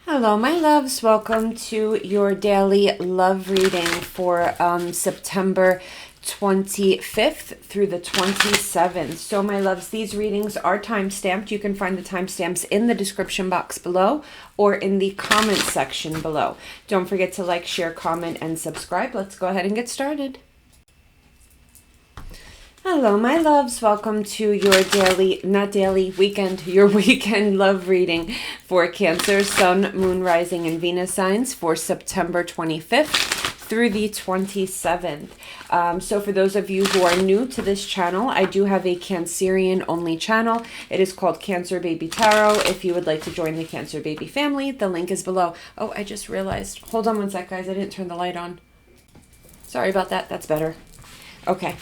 Hello, my loves. Welcome to your daily love reading for September 25th through the 27th. So, my loves, these readings are time-stamped. You can find the timestamps in the description box below or in the comment section below. Don't forget to like, share, comment, and subscribe. Let's go ahead and get started. Hello, my loves. Welcome to your your weekend love reading for Cancer, Sun, Moon, Rising, and Venus signs for September 25th through the 27th. So for those of you who are new to this channel, I do have a Cancerian only channel. It is called Cancer Baby Tarot. If you would like to join the Cancer Baby family, the link is below. Oh, I just realized. Hold on one sec, guys. I didn't turn the light on. Sorry about that. That's better. Okay.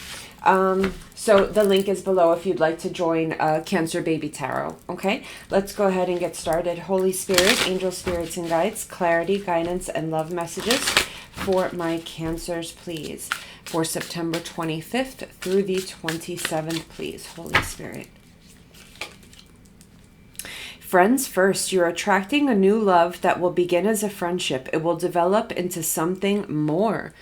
So the link is below if you'd like to join Cancer Baby Tarot. Okay, let's go ahead and get started. Holy Spirit, angel spirits and guides, clarity, guidance, and love messages for my Cancers, please. For September 25th through the 27th, please. Holy Spirit. Friends first, you're attracting a new love that will begin as a friendship. It will develop into something more.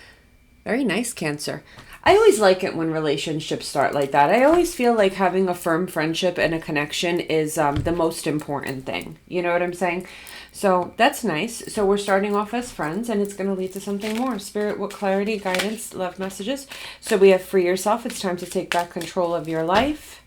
Very nice, Cancer. I always like it when relationships start like that. I always feel like having a firm friendship and a connection is the most important thing. You know what I'm saying? So that's nice. So we're starting off as friends and it's going to lead to something more. Spirit, what clarity, guidance, love messages. So we have free yourself. It's time to take back control of your life.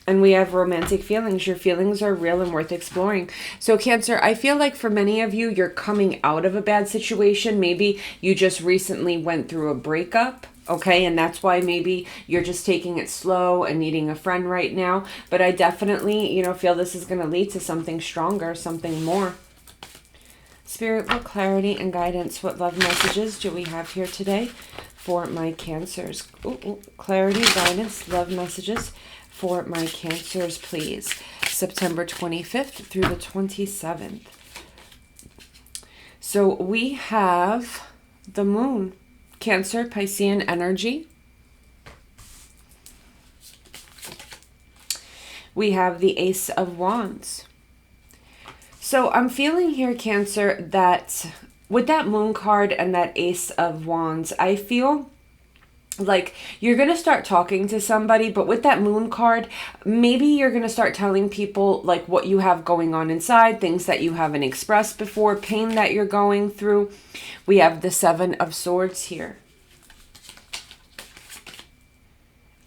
And we have romantic feelings. Your feelings are real and worth exploring. So Cancer, I feel like for many of you, you're coming out of a bad situation. Maybe you just recently went through a breakup. Okay, and that's why maybe you're just taking it slow and needing a friend right now. But I definitely, feel this is going to lead to something stronger, something more. Spirit, what clarity and guidance, what love messages do we have here today for my Cancers? Clarity, guidance, love messages for my Cancers, please. September 25th through the 27th. So we have the moon, Cancer, Piscean energy. We have the Ace of Wands. So I'm feeling here, Cancer, that with that moon card and that Ace of Wands, I feel like you're going to start talking to somebody, but with that moon card, maybe you're going to start telling people like what you have going on inside, things that you haven't expressed before, pain that you're going through. We have the Seven of Swords here.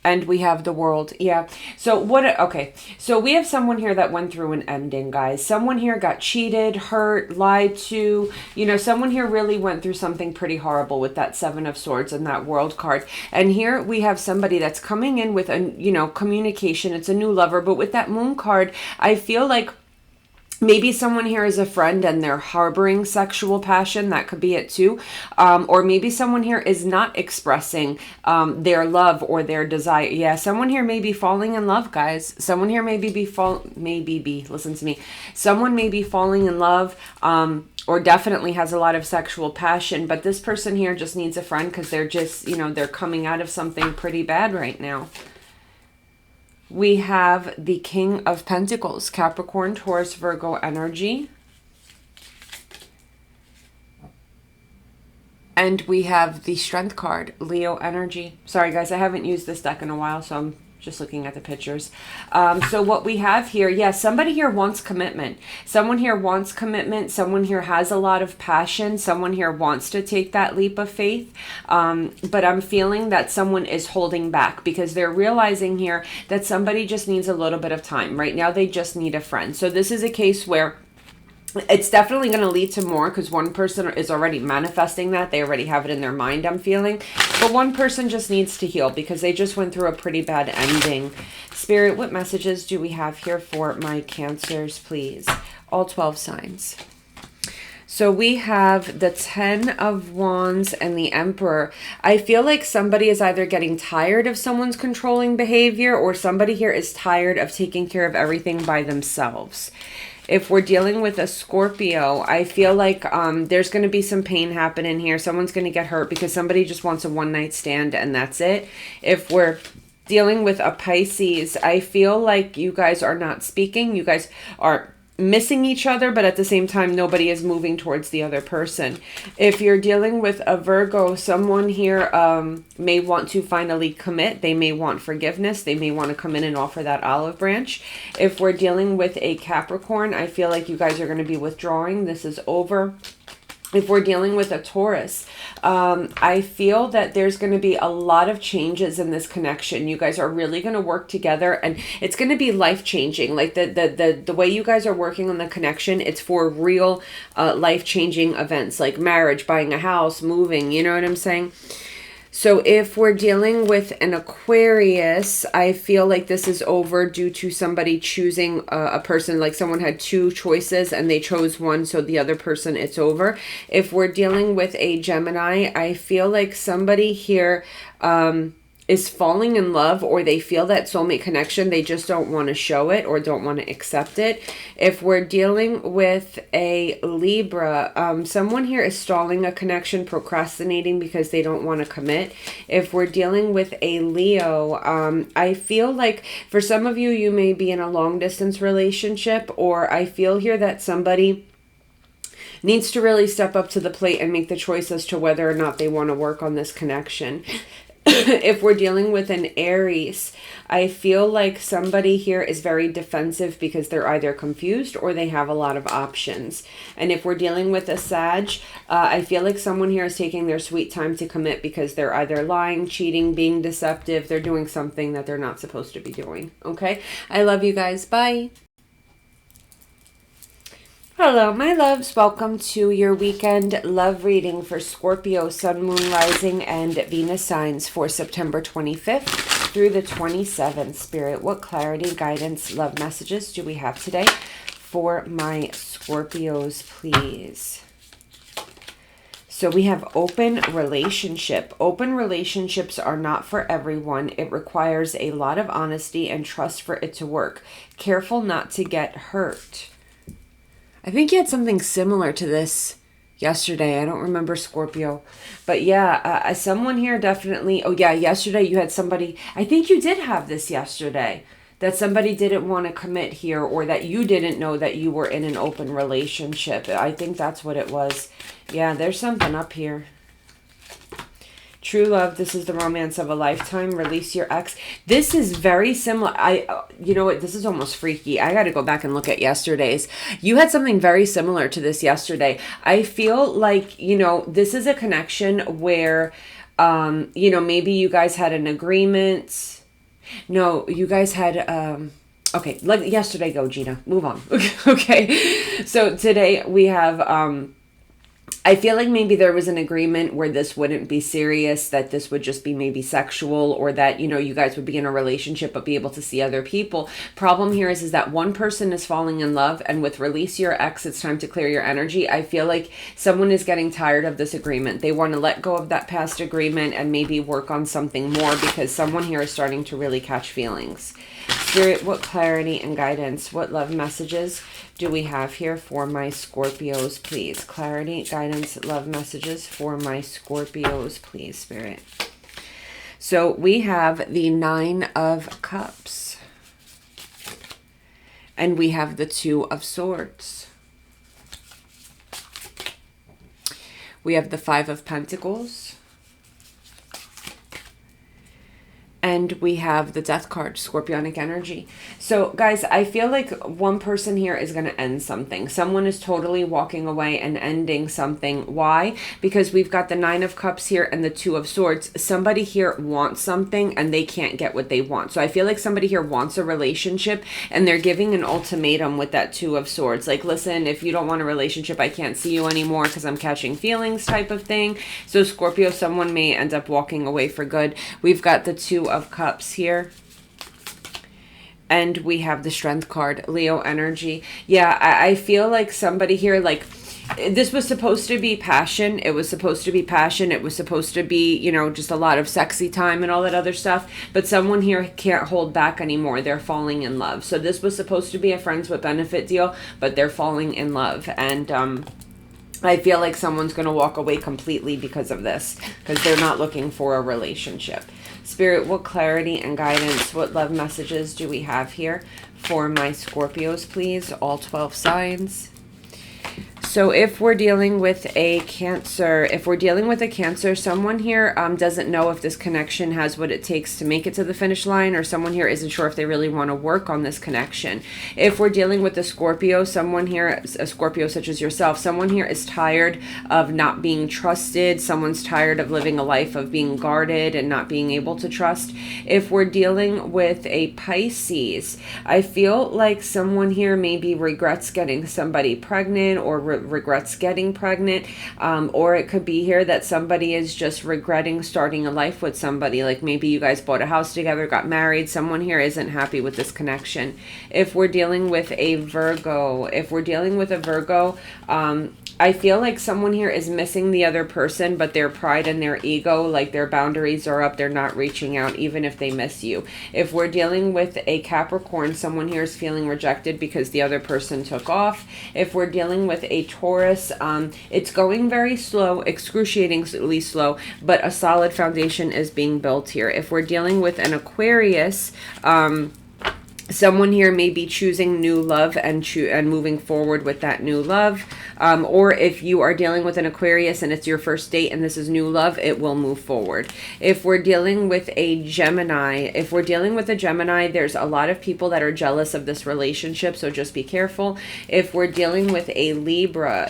And we have the World. Yeah. So okay. So we have someone here that went through an ending, guys. Someone here got cheated, hurt, lied to. Someone here really went through something pretty horrible with that Seven of Swords and that World card. And here we have somebody that's coming in with a, communication. It's a new lover. But with that Moon card, I feel like maybe someone here is a friend and they're harboring sexual passion. That could be it too. Or maybe someone here is not expressing their love or their desire. Yeah, someone here may be falling in love, guys. Someone here listen to me. Someone may be falling in love or definitely has a lot of sexual passion. But this person here just needs a friend because they're just, they're coming out of something pretty bad right now. We have the King of Pentacles, Capricorn, Taurus, Virgo energy. And we have the Strength card, Leo energy. Sorry, guys, I haven't used this deck in a while, so I'm just looking at the pictures. So what we have here, somebody here wants commitment. Someone here wants commitment. Someone here has a lot of passion. Someone here wants to take that leap of faith. But I'm feeling that someone is holding back because they're realizing here that somebody just needs a little bit of time. Right now, they just need a friend. So this is a case where it's definitely going to lead to more because one person is already manifesting that. They already have it in their mind, I'm feeling. But one person just needs to heal because they just went through a pretty bad ending. Spirit, what messages do we have here for my Cancers, please? All 12 signs. So we have the 10 of Wands and the Emperor. I feel like somebody is either getting tired of someone's controlling behavior or somebody here is tired of taking care of everything by themselves. If we're dealing with a Scorpio, I feel like there's going to be some pain happening here. Someone's going to get hurt because somebody just wants a one-night stand and that's it. If we're dealing with a Pisces, I feel like you guys are not speaking. You guys are missing each other, but at the same time, nobody is moving towards the other person. If you're dealing with a Virgo, someone here may want to finally commit. They may want forgiveness. They may want to come in and offer that olive branch. If we're dealing with a Capricorn, I feel like you guys are going to be withdrawing. This is over. If we're dealing with a Taurus, I feel that there's going to be a lot of changes in this connection. You guys are really going to work together, and it's going to be life-changing. Like the way you guys are working on the connection, it's for real life-changing events like marriage, buying a house, moving, you know what I'm saying? So if we're dealing with an Aquarius, I feel like this is over due to somebody choosing a person, like someone had two choices and they chose one, so the other person, it's over. If we're dealing with a Gemini, I feel like somebody here is falling in love, or they feel that soulmate connection. They just don't want to show it or don't want to accept it. If we're dealing with a Libra, someone here is stalling a connection, procrastinating because they don't want to commit. If we're dealing with a Leo, I feel like for some of you, you may be in a long distance relationship, or I feel here that somebody needs to really step up to the plate and make the choice as to whether or not they want to work on this connection. If we're dealing with an Aries, I feel like somebody here is very defensive because they're either confused or they have a lot of options. And if we're dealing with a Sag, I feel like someone here is taking their sweet time to commit because they're either lying, cheating, being deceptive. They're doing something that they're not supposed to be doing. Okay? I love you guys. Bye. Hello, my loves. Welcome to your weekend love reading for Scorpio, Sun, Moon, Rising, and Venus signs for September 25th through the 27th. Spirit, what clarity, guidance, love messages do we have today for my Scorpios, please? So we have open relationship. Open relationships are not for everyone. It requires a lot of honesty and trust for it to work. Careful not to get hurt. I think you had something similar to this yesterday. I don't remember, Scorpio. But yeah, someone here definitely... Oh yeah, yesterday you had somebody... I think you did have this yesterday. That somebody didn't want to commit here, or that you didn't know that you were in an open relationship. I think that's what it was. Yeah, there's something up here. True love, this is the romance of a lifetime. Release your ex. This is very similar. You know what? This is almost freaky. I got to go back and look at yesterday's. You had something very similar to this yesterday. I feel like, you know, this is a connection where, you know, maybe you guys had an agreement. No, you guys had, okay, let yesterday go, Gina. Move on. Okay. So today we have, I feel like maybe there was an agreement where this wouldn't be serious, that this would just be maybe sexual, or that, you know, you guys would be in a relationship but be able to see other people. Problem here is that one person is falling in love, and with release your ex, it's time to clear your energy. I feel like someone is getting tired of this agreement. They want to let go of that past agreement and maybe work on something more, because someone here is starting to really catch feelings. Spirit, what clarity and guidance, what love messages do we have here for my Scorpios, please? Clarity, guidance, love messages for my Scorpios, please, Spirit. So we have the 9 of Cups. And we have the 2 of Swords. We have the 5 of Pentacles. And we have the Death card, Scorpionic energy. So, guys, I feel like one person here is going to end something. Someone is totally walking away and ending something. Why? Because we've got the 9 of Cups here and the 2 of Swords. Somebody here wants something and they can't get what they want. So I feel like somebody here wants a relationship and they're giving an ultimatum with that 2 of Swords. Like, listen, if you don't want a relationship, I can't see you anymore because I'm catching feelings, type of thing. So Scorpio, someone may end up walking away for good. We've got the 2 of Cups here. And we have the Strength card, Leo energy. Yeah, I feel like somebody here, like, this was supposed to be passion. It was supposed to be passion. It was supposed to be, you know, just a lot of sexy time and all that other stuff. But someone here can't hold back anymore. They're falling in love. So this was supposed to be a friends with benefit deal, but they're falling in love. And I feel like someone's going to walk away completely because of this, because they're not looking for a relationship. Spirit, what clarity and guidance, what love messages do we have here for my Scorpios, please? All 12 signs. So if we're dealing with a Cancer, someone here doesn't know if this connection has what it takes to make it to the finish line, or someone here isn't sure if they really want to work on this connection. If we're dealing with a Scorpio, someone here, a Scorpio such as yourself, someone here is tired of not being trusted. Someone's tired of living a life of being guarded and not being able to trust. If we're dealing with a Pisces, I feel like someone here maybe regrets getting somebody pregnant, or regrets getting pregnant, or it could be here that somebody is just regretting starting a life with somebody. Like maybe you guys bought a house together, got married. Someone here isn't happy with this connection. If we're dealing with a Virgo, I feel like someone here is missing the other person, but their pride and their ego, like their boundaries are up. They're not reaching out even if they miss you. If we're dealing with a Capricorn, someone here is feeling rejected because the other person took off. If we're dealing with a Taurus, it's going very slow, excruciatingly slow, but a solid foundation is being built here. If we're dealing with an Aquarius, someone here may be choosing new love and moving forward with that new love. Or if you are dealing with an Aquarius and it's your first date and this is new love, it will move forward. If we're dealing with a Gemini, there's a lot of people that are jealous of this relationship, so just be careful. If we're dealing with a Libra,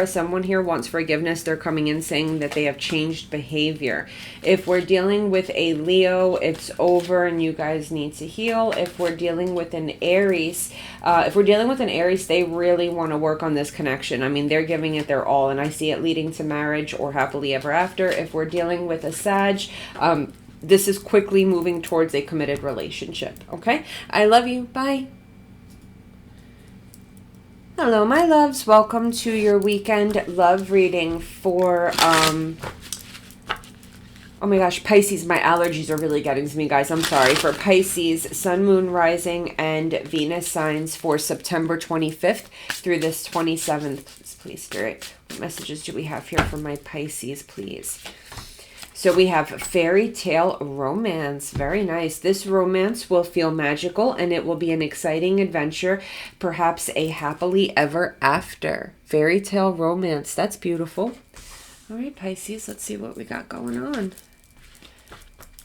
someone here wants forgiveness. They're coming in saying that they have changed behavior. If we're dealing with a Leo, it's over and you guys need to heal. If we're dealing with an Aries, they really want to work on this connection. I mean, they're giving it their all, and I see it leading to marriage or happily ever after. If we're dealing with a Sag, this is quickly moving towards a committed relationship. Okay? I love you. Bye. Hello, my loves. Welcome to your weekend love reading for, oh my gosh, Pisces, my allergies are really getting to me, guys. I'm sorry. For Pisces, Sun, Moon, Rising, and Venus signs for September 25th through this 27th. Please, Spirit, what messages do we have here for my Pisces, please? So we have fairy tale romance. Very nice. This romance will feel magical and it will be an exciting adventure, perhaps a happily ever after. Fairy tale romance. That's beautiful. All right, Pisces, let's see what we got going on.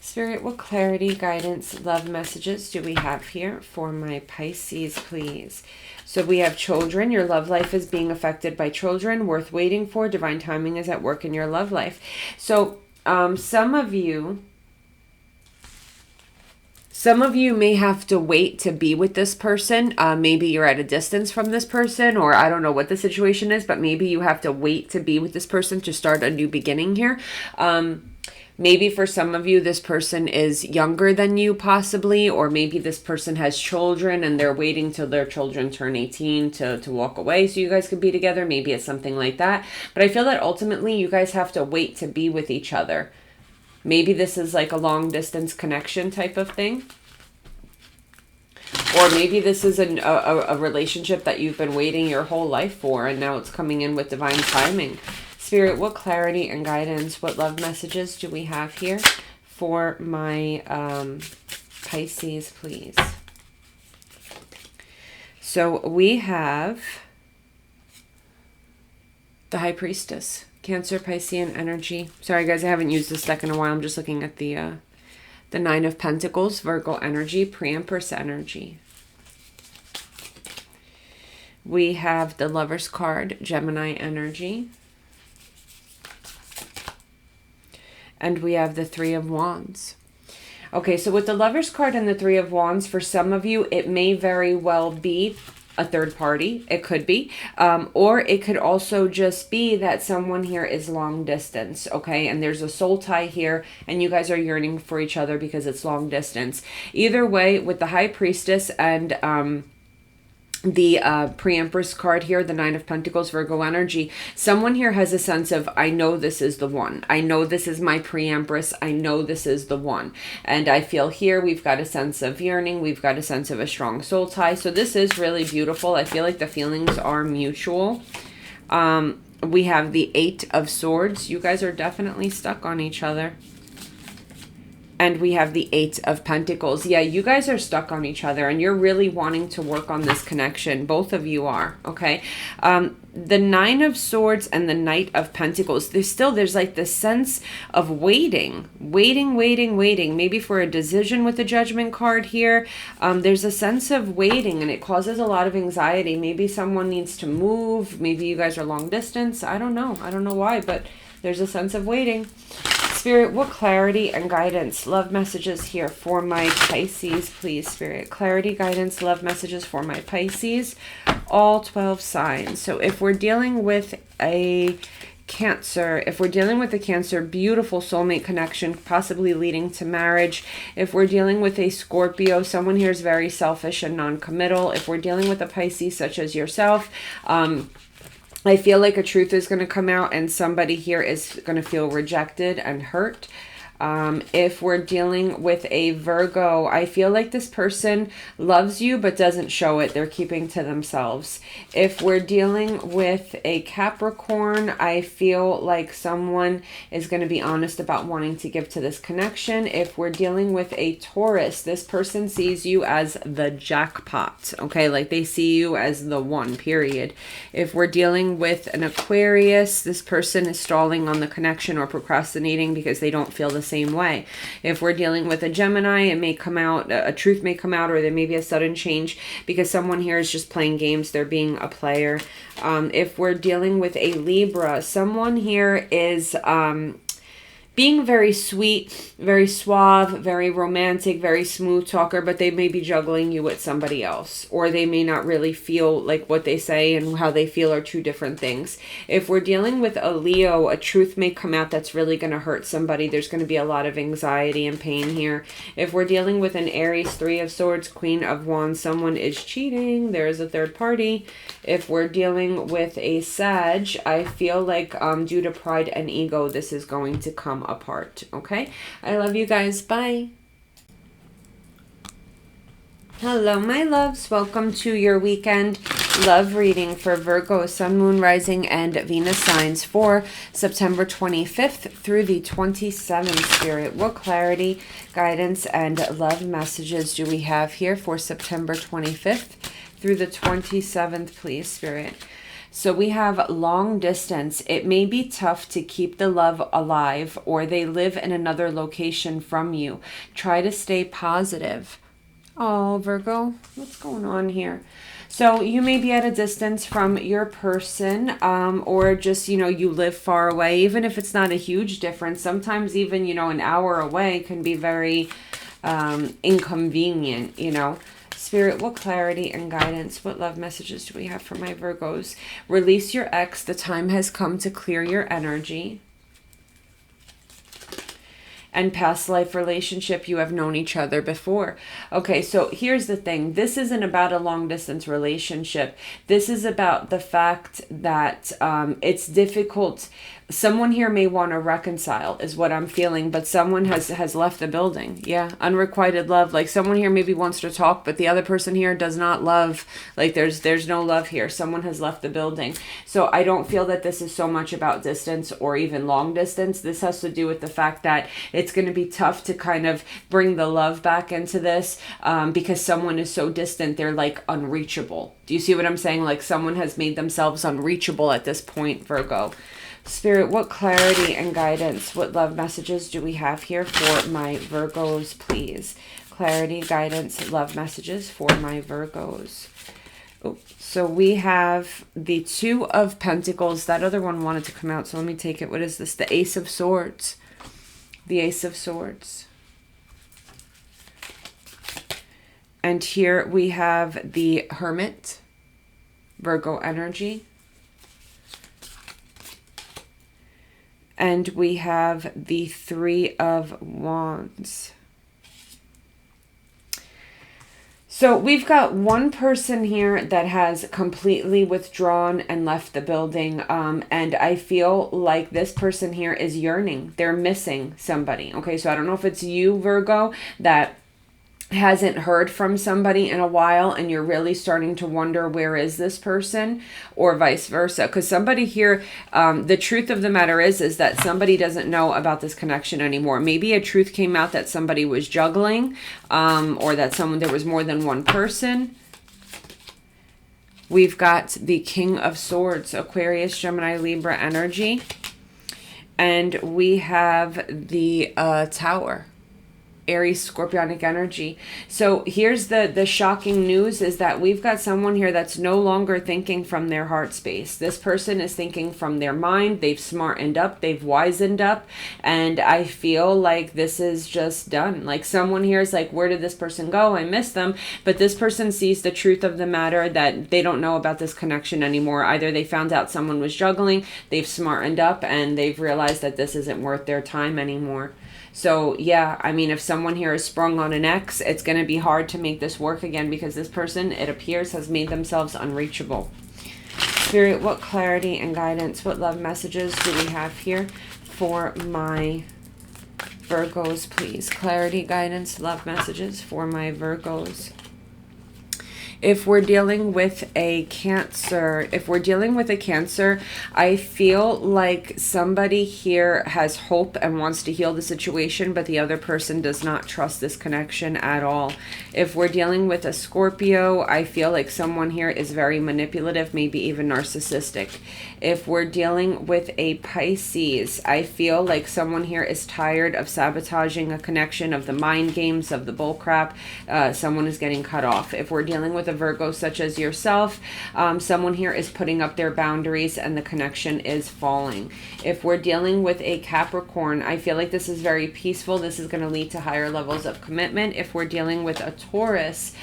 Spirit, what clarity, guidance, love messages do we have here for my Pisces, please? So we have children. Your love life is being affected by children. Worth waiting for. Divine timing is at work in your love life. So some of you may have to wait to be with this person. Maybe you're at a distance from this person, or I don't know what the situation is, but maybe you have to wait to be with this person to start a new beginning here. Maybe for some of you, this person is younger than you possibly, or maybe this person has children and they're waiting till their children turn 18 to walk away so you guys could be together. Maybe it's something like that. But I feel that ultimately you guys have to wait to be with each other. Maybe this is like a long distance connection type of thing. Or maybe this is a relationship that you've been waiting your whole life for and now it's coming in with divine timing. Spirit, what clarity and guidance, what love messages do we have here for my Pisces, please? So we have the High Priestess, Cancer, Piscean energy. Sorry, guys, I haven't used this deck in a while. I'm just looking at the Nine of Pentacles, Virgo energy, Pre-Empress energy. We have the Lover's card, Gemini energy. And we have the Three of Wands. Okay, so with the Lover's card and the Three of Wands, for some of you, it may very well be a third party. It could be. Or it could also just be that someone here is long distance, okay? And there's a soul tie here, and you guys are yearning for each other because it's long distance. Either way, with the High Priestess and the Pre-Empress card here, the Nine of Pentacles, Virgo energy, someone here has a sense of, I know this is the one. I know this is my Pre-Empress. I know this is the one. And I feel here we've got a sense of yearning. We've got a sense of a strong soul tie. So this is really beautiful. I feel like the feelings are mutual. We have the Eight of Swords. You guys are definitely stuck on each other. And we have the Eight of Pentacles. Yeah, you guys are stuck on each other and you're really wanting to work on this connection. Both of you are, okay? The Nine of Swords and the Knight of Pentacles. There's like this sense of waiting. Maybe for a decision with the Judgment card here. There's a sense of waiting and it causes a lot of anxiety. Maybe someone needs to move. Maybe you guys are long distance. I don't know. I don't know why, but there's a sense of waiting. Spirit, what clarity and guidance, love messages here for my Pisces, please, Spirit. Clarity, guidance, love messages for my Pisces, all 12 signs. So if we're dealing with a Cancer, beautiful soulmate connection, possibly leading to marriage. If we're dealing with a Scorpio, someone here is very selfish and non-committal. If we're dealing with a Pisces such as yourself, I feel like a truth is going to come out and somebody here is going to feel rejected and hurt. If we're dealing with a Virgo, I feel like this person loves you but doesn't show it. They're keeping to themselves. If we're dealing with a Capricorn, I feel like someone is going to be honest about wanting to give to this connection. If we're dealing with a Taurus, this person sees you as the jackpot, okay? Like they see you as the one, period. If we're dealing with an Aquarius, this person is stalling on the connection or procrastinating because they don't feel the same way. If we're dealing with a Gemini, it may come out, a truth may come out, or there may be a sudden change because someone here is just playing games. They're being a player. If we're dealing with a Libra, someone here is being very sweet, very suave, very romantic, very smooth talker, but they may be juggling you with somebody else, or they may not really feel like what they say and how they feel are two different things. If we're dealing with a Leo, a truth may come out that's really going to hurt somebody. There's going to be a lot of anxiety and pain here. If we're dealing with an Aries, Three of Swords, Queen of Wands, someone is cheating. There is a third party. If we're dealing with a Sag, I feel like due to pride and ego, this is going to come apart. Okay, I love you guys. Bye. Hello my loves, welcome to your weekend love reading for Virgo, Sun, Moon, Rising, and Venus signs for September 25th through the 27th. Spirit, what clarity, guidance, and love messages do we have here for September 25th through the 27th, please, Spirit? So we have long distance. It may be tough to keep the love alive, or they live in another location from you. Try to stay positive. Oh, Virgo, what's going on here? So you may be at a distance from your person, or just, you live far away, even if it's not a huge difference. Sometimes even, an hour away can be very inconvenient, Spirit, what clarity and guidance, what love messages do we have for my Virgos? Release your ex. The time has come to clear your energy. And past life relationship, you have known each other before. Okay, so here's the thing. This isn't about a long distance relationship. This is about the fact that it's difficult. Someone here may want to reconcile is what I'm feeling, but someone has left the building. Yeah, unrequited love. Like someone here maybe wants to talk, but the other person here does not love. Like there's no love here. Someone has left the building. So I don't feel that this is so much about distance or even long distance. This has to do with the fact that it's going to be tough to kind of bring the love back into this because someone is so distant. They're like unreachable. Do you see what I'm saying? Like someone has made themselves unreachable at this point, Virgo. Spirit, what clarity and guidance, what love messages do we have here for my Virgos, please? Clarity, guidance, love messages for my Virgos. Oh, so we have the Two of Pentacles. That other one wanted to come out, so let me take it. What is this? The Ace of Swords. The Ace of Swords. And here we have the Hermit, Virgo energy. And we have the Three of Wands. So we've got one person here that has completely withdrawn and left the building. And I feel like this person here is yearning. They're missing somebody. Okay, so I don't know if it's you, Virgo, that hasn't heard from somebody in a while and you're really starting to wonder, where is this person, or vice versa. Because somebody here, the truth of the matter is that somebody doesn't know about this connection anymore. Maybe a truth came out that somebody was juggling, or that there was more than one person. We've got the King of Swords, Aquarius, Gemini, Libra energy. And we have the Tower, Aries, Scorpionic energy. So here's the shocking news, is that we've got someone here that's no longer thinking from their heart space. This person is thinking from their mind. They've smartened up, they've wizened up, and I feel like this is just done. Like someone here is like, where did this person go? I miss them. But this person sees the truth of the matter, that they don't know about this connection anymore. Either they found out someone was juggling, they've smartened up, and they've realized that this isn't worth their time anymore. So yeah, I mean, if someone here is sprung on an ex, it's going to be hard to make this work again, because this person, it appears, has made themselves unreachable. Spirit, what clarity and guidance, what love messages do we have here for my Virgos, please? Clarity, guidance, love messages for my Virgos. If we're dealing with a Cancer, I feel like somebody here has hope and wants to heal the situation, but the other person does not trust this connection at all. If we're dealing with a Scorpio, I feel like someone here is very manipulative, maybe even narcissistic. If we're dealing with a Pisces, I feel like someone here is tired of sabotaging a connection, of the mind games, of the bullcrap. Someone is getting cut off. If we're dealing with a Virgo such as yourself, someone here is putting up their boundaries and the connection is falling. If we're dealing with a Capricorn, I feel like this is very peaceful. This is going to lead to higher levels of commitment. If we're dealing with a Taurus,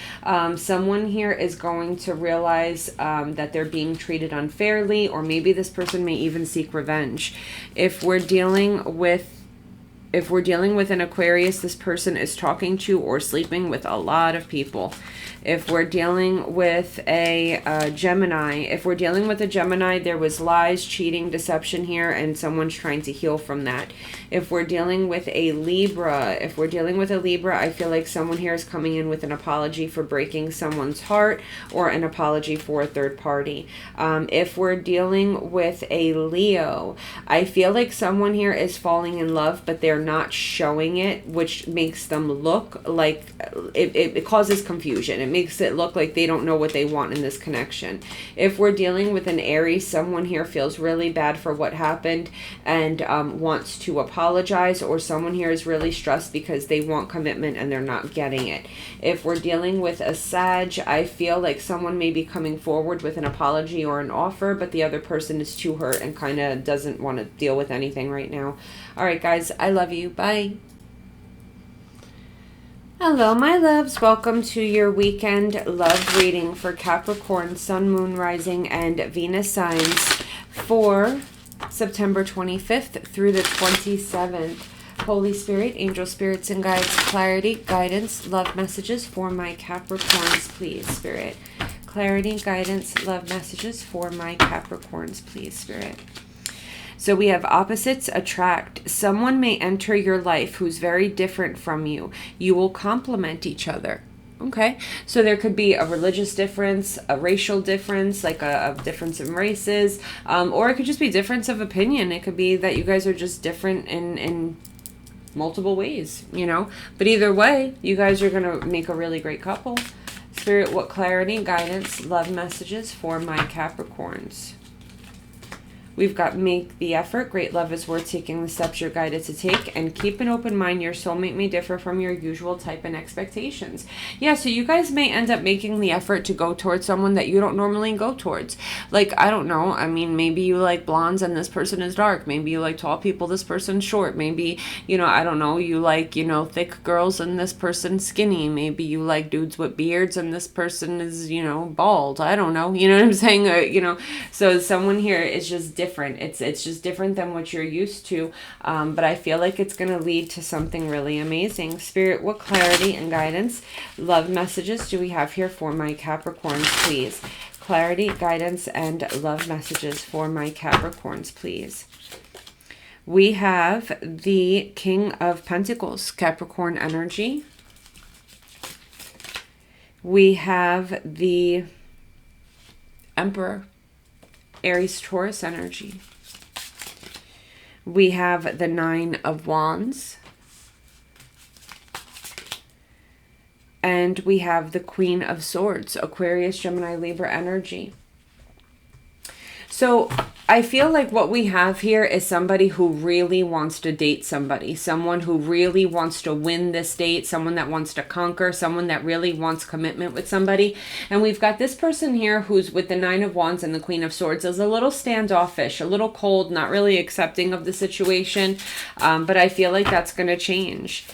someone here is going to realize that they're being treated unfairly, or maybe this person may even seek revenge. If we're dealing with an Aquarius, this person is talking to or sleeping with a lot of people. If we're dealing with a Gemini, there was lies, cheating, deception here, and someone's trying to heal from that. If we're dealing with a Libra, I feel like someone here is coming in with an apology for breaking someone's heart, or an apology for a third party. If we're dealing with a Leo, I feel like someone here is falling in love, but they're not showing it, which makes them look like it causes confusion. It makes it look like they don't know what they want in this connection. If we're dealing with an Aries, someone here feels really bad for what happened and wants to apologize, or someone here is really stressed because they want commitment and they're not getting it. If we're dealing with a Sag, I feel like someone may be coming forward with an apology or an offer, but the other person is too hurt and kind of doesn't want to deal with anything right now. All right, guys, I love you. Bye. Hello, my loves. Welcome to your weekend love reading for Capricorn, Sun, Moon, Rising, and Venus signs for September 25th through the 27th. Holy Spirit, angel spirits and guides, clarity, guidance, love messages for my Capricorns, please, Spirit. Clarity, guidance, love messages for my Capricorns, please, Spirit. So we have opposites attract. Someone may enter your life who's very different from you. You will complement each other. Okay, so there could be a religious difference, a racial difference, like a difference in races, or it could just be difference of opinion. It could be that you guys are just different in multiple ways, you know. But either way, you guys are going to make a really great couple. Spirit, what clarity, guidance, love messages for my Capricorns? We've got make the effort. Great love is worth taking the steps you're guided to take. And keep an open mind. Your soulmate may differ from your usual type and expectations. Yeah, so you guys may end up making the effort to go towards someone that you don't normally go towards. Like, I don't know. I mean, maybe you like blondes and this person is dark. Maybe you like tall people, this person's short. Maybe, you know, I don't know. You like, you know, thick girls and this person's skinny. Maybe you like dudes with beards and this person is, you know, bald. I don't know. You know what I'm saying? You know, so someone here is just different. It's just different than what you're used to, but I feel like it's going to lead to something really amazing. Spirit, what clarity and guidance, love messages do we have here for my Capricorns, please? Clarity, guidance, and love messages for my Capricorns, please. We have the King of Pentacles, Capricorn energy. We have the Emperor, Aries, Taurus energy. We have the Nine of Wands. And we have the Queen of Swords, Aquarius, Gemini, Libra energy. So I feel like what we have here is somebody who really wants to date somebody, someone who really wants to win this date, someone that wants to conquer, someone that really wants commitment with somebody. And we've got this person here who's with the Nine of Wands and the Queen of Swords is a little standoffish, a little cold, not really accepting of the situation. But I feel like that's going to change.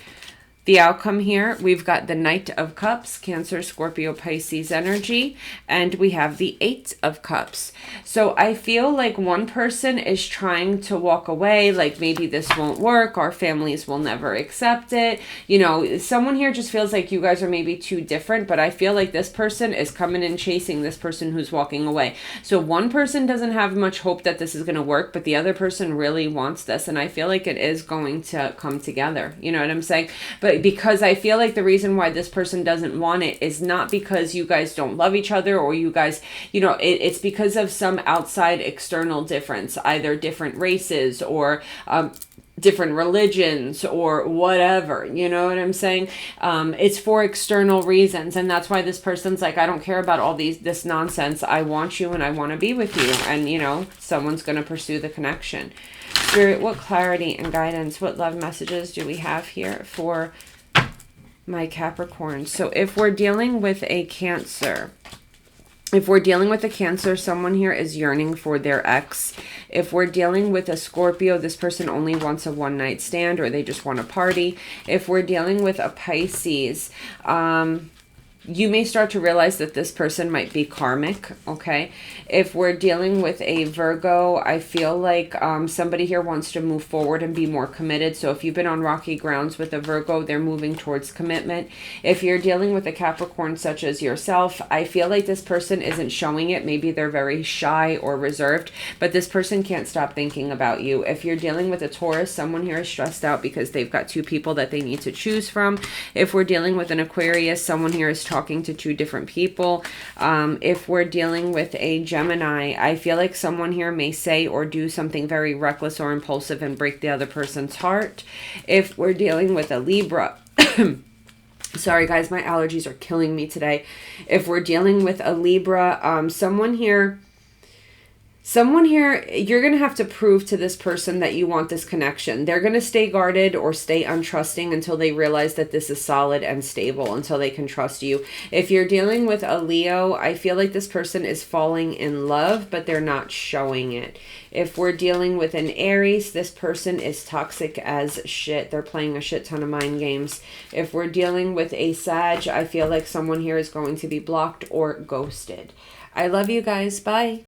The outcome here, we've got the Knight of Cups, Cancer, Scorpio, Pisces energy, and we have the Eight of Cups. So I feel like one person is trying to walk away, like maybe this won't work, our families will never accept it. You know, someone here just feels like you guys are maybe too different, but I feel like this person is coming and chasing this person who's walking away. So one person doesn't have much hope that this is going to work, but the other person really wants this, and I feel like it is going to come together. You know what I'm saying? But because I feel like the reason why this person doesn't want it is not because you guys don't love each other or you guys, you know, it's because of some outside external difference, either different races or different religions or whatever, you know what I'm saying? It's for external reasons, and that's why this person's like, I don't care about all this nonsense. I want you and I want to be with you, and you know, someone's going to pursue the connection. Spirit, what clarity and guidance, what love messages do we have here for my Capricorn? So if we're dealing with a Cancer, someone here is yearning for their ex. If we're dealing with a Scorpio, this person only wants a one-night stand or they just want to party. If we're dealing with a Pisces, you may start to realize that this person might be karmic, okay? If we're dealing with a Virgo, I feel like somebody here wants to move forward and be more committed. So if you've been on rocky grounds with a Virgo, they're moving towards commitment. If you're dealing with a Capricorn such as yourself, I feel like this person isn't showing it. Maybe they're very shy or reserved, but this person can't stop thinking about you. If you're dealing with a Taurus, someone here is stressed out because they've got two people that they need to choose from. If we're dealing with an Aquarius, someone here is talking to two different people. If we're dealing with a Gemini, I feel like someone here may say or do something very reckless or impulsive and break the other person's heart. If we're dealing with a Libra, sorry guys, my allergies are killing me today. If we're dealing with a Libra, someone here, you're going to have to prove to this person that you want this connection. They're going to stay guarded or stay untrusting until they realize that this is solid and stable, until they can trust you. If you're dealing with a Leo, I feel like this person is falling in love, but they're not showing it. If we're dealing with an Aries, this person is toxic as shit. They're playing a shit ton of mind games. If we're dealing with a Sag, I feel like someone here is going to be blocked or ghosted. I love you guys. Bye.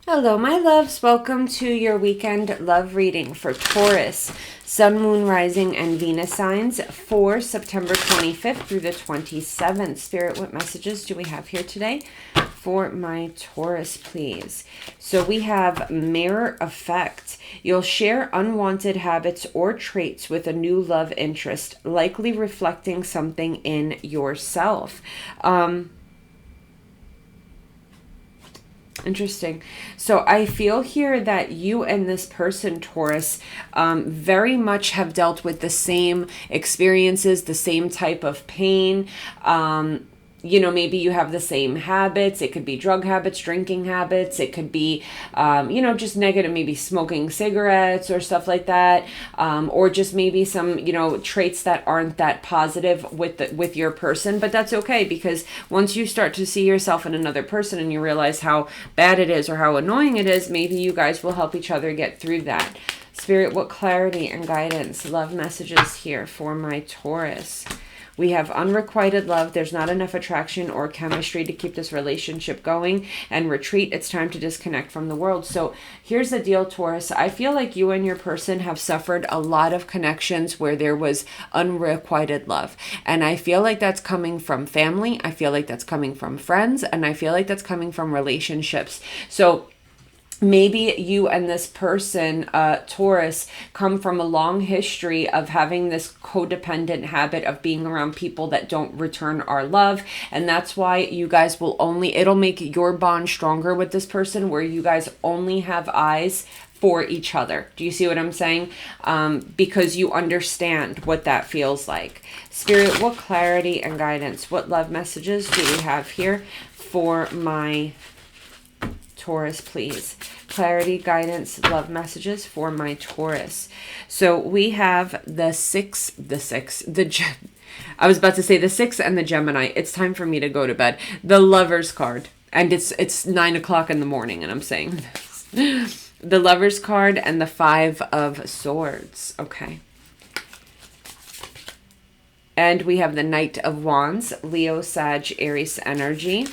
Hello, my loves. Welcome to your weekend love reading for Taurus, Sun, Moon, Rising, and Venus signs for September 25th through the 27th. Spirit, what messages do we have here today for my Taurus, please? So we have mirror effect. You'll share unwanted habits or traits with a new love interest, likely reflecting something in yourself. Interesting. So I feel here that you and this person, Taurus, very much have dealt with the same experiences, the same type of pain. You know, maybe you have the same habits. It could be drug habits, drinking habits. It could be, you know, just negative, maybe smoking cigarettes or stuff like that. Or just maybe some, you know, traits that aren't that positive with your person. But that's okay, because once you start to see yourself in another person and you realize how bad it is or how annoying it is, maybe you guys will help each other get through that. Spirit, what clarity and guidance, love messages here for my Taurus? We have unrequited love. There's not enough attraction or chemistry to keep this relationship going. And retreat, it's time to disconnect from the world. So here's the deal, Taurus. I feel like you and your person have suffered a lot of connections where there was unrequited love. And I feel like that's coming from family. I feel like that's coming from friends. And I feel like that's coming from relationships. So Maybe you and this person, Taurus, come from a long history of having this codependent habit of being around people that don't return our love. And that's why you guys will only, it'll make your bond stronger with this person where you guys only have eyes for each other. Do you see what I'm saying? Because you understand what that feels like. Spirit, what clarity and guidance, what love messages do we have here for my Taurus, please? Clarity, guidance, love messages for my Taurus. So we have the I was about to say the 6 and the Gemini. It's time for me to go to bed. The Lover's card. And it's 9 o'clock in the morning and I'm saying this. The Lover's card and the 5 of Swords. Okay. And we have the Knight of Wands, Leo, Sag, Aries energy.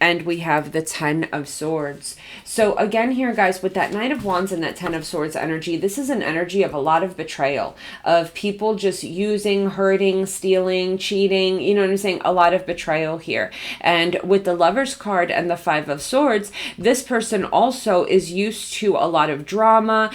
And we have the 10 of Swords. So again here, guys, with that Knight of Wands and that 10 of Swords energy, this is an energy of a lot of betrayal, of people just using, hurting, stealing, cheating. You know what I'm saying? A lot of betrayal here. And with the Lover's card and the 5 of Swords, this person also is used to a lot of drama,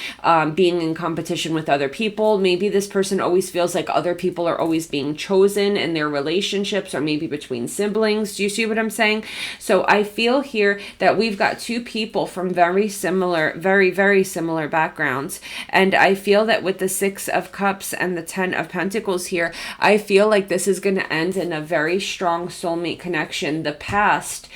being in competition with other people. Maybe this person always feels like other people are always being chosen in their relationships, or maybe between siblings. Do you see what I'm saying? So I feel here that we've got two people from very similar, very similar backgrounds. And I feel that with the 6 of Cups and the 10 of Pentacles here, I feel like this is going to end in a very strong soulmate connection. The past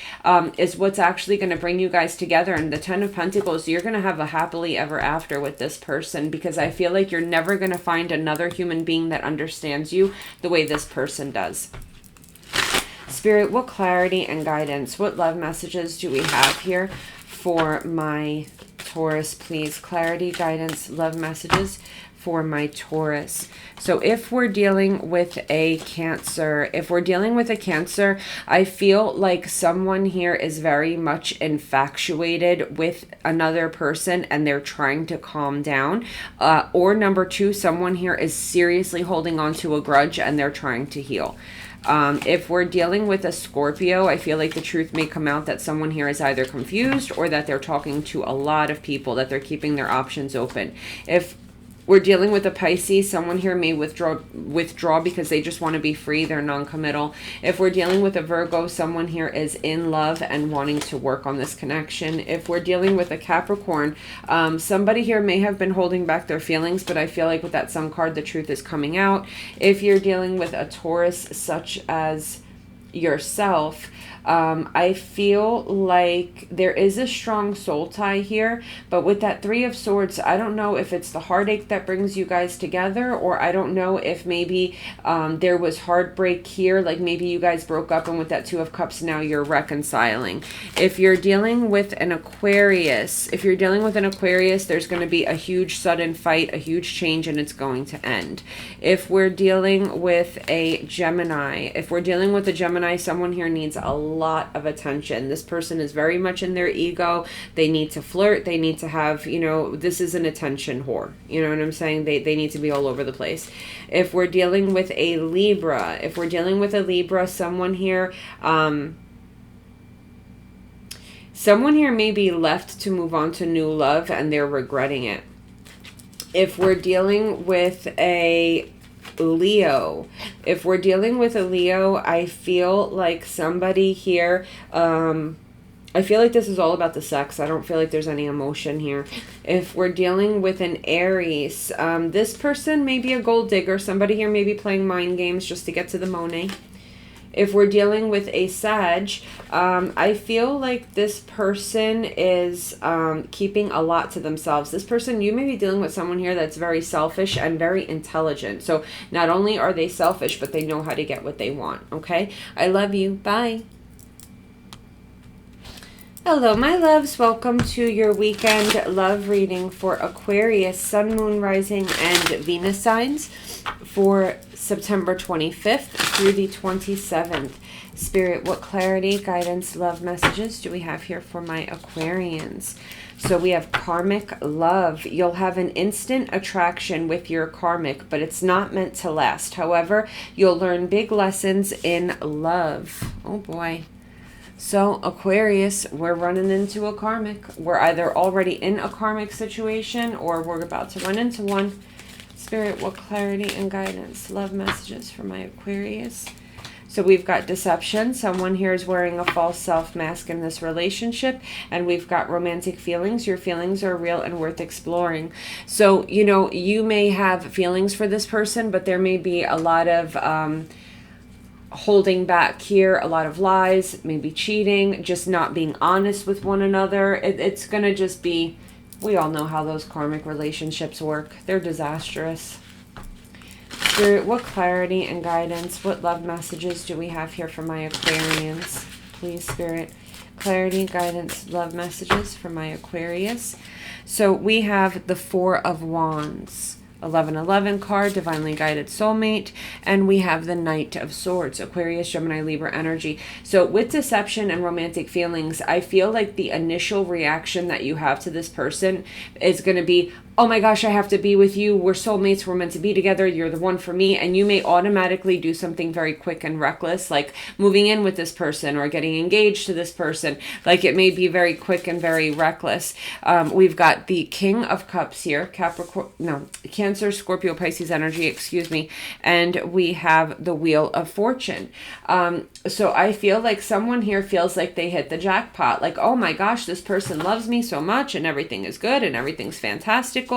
is what's actually going to bring you guys together. And the 10 of Pentacles, you're going to have a happily ever after with this person, because I feel like you're never going to find another human being that understands you the way this person does. Spirit, what clarity and guidance, what love messages do we have here for my Taurus, please? Clarity, guidance, love messages for my Taurus. So if we're dealing with a Cancer, I feel like someone here is very much infatuated with another person and they're trying to calm down. Or number 2, someone here is seriously holding on to a grudge and they're trying to heal. If we're dealing with a Scorpio, I feel like the truth may come out that someone here is either confused or that they're talking to a lot of people, that they're keeping their options open. If we're dealing with a Pisces, someone here may withdraw because they just want to be free. They're non-committal. If we're dealing with a Virgo, someone here is in love and wanting to work on this connection. If we're dealing with a Capricorn, somebody here may have been holding back their feelings, but I feel like with that Sun card, the truth is coming out. If you're dealing with a Taurus, such as yourself, I feel like there is a strong soul tie here, but with that 3 of Swords, I don't know if it's the heartache that brings you guys together, or I don't know if maybe there was heartbreak here, like maybe you guys broke up and with that 2 of Cups now you're reconciling. If you're dealing with an Aquarius, there's going to be a huge sudden fight, a huge change, and it's going to end. If we're dealing with a Gemini, someone here needs a lot of attention. This person is very much in their ego. They need to flirt. They need to have, this is an attention whore. You know what I'm saying? They need to be all over the place. If we're dealing with a Libra, someone here, may be left to move on to new love and they're regretting it. If we're dealing with a Leo, I feel like somebody here, I feel like this is all about the sex. I don't feel like there's any emotion here. If we're dealing with an Aries, this person may be a gold digger. Somebody here may be playing mind games just to get to the money. If we're dealing with a Sag, I feel like this person is keeping a lot to themselves. This person, you may be dealing with someone here that's very selfish and very intelligent. So not only are they selfish, but they know how to get what they want. Okay? I love you. Bye. Hello, my loves. Welcome to your weekend love reading for Aquarius, Sun, Moon, Rising, and Venus signs for September 25th through the 27th. Spirit, what clarity, guidance, love messages do we have here for my Aquarians? So we have karmic love. You'll have an instant attraction with your karmic, but it's not meant to last. However, you'll learn big lessons in love. Oh boy. So Aquarius, we're running into a karmic. We're either already in a karmic situation or we're about to run into one. Spirit, what clarity and guidance, love messages for my Aquarius. So we've got deception. Someone here is wearing a false self mask in this relationship. And we've got romantic feelings. Your feelings are real and worth exploring. So, you know, you may have feelings for this person, but there may be a lot of holding back here, a lot of lies, maybe cheating, just not being honest with one another. It's going to just be, we all know how those karmic relationships work. They're disastrous. Spirit, what clarity and guidance, what love messages do we have here for my Aquarians? Please, Spirit, clarity, guidance, love messages for my Aquarius. So we have the Four of Wands. 1111 card, divinely guided soulmate, and we have the Knight of Swords, Aquarius, Gemini, Libra energy. So with deception and romantic feelings, I feel like the initial reaction that you have to this person is going to be, oh my gosh, I have to be with you. We're soulmates. We're meant to be together. You're the one for me. And you may automatically do something very quick and reckless, like moving in with this person or getting engaged to this person. Like it may be very quick and very reckless. We've got the King of Cups here, Cancer, Scorpio, Pisces energy, excuse me. And we have the Wheel of Fortune. So I feel like someone here feels like they hit the jackpot. Like, oh my gosh, this person loves me so much and everything is good and everything's fantastic.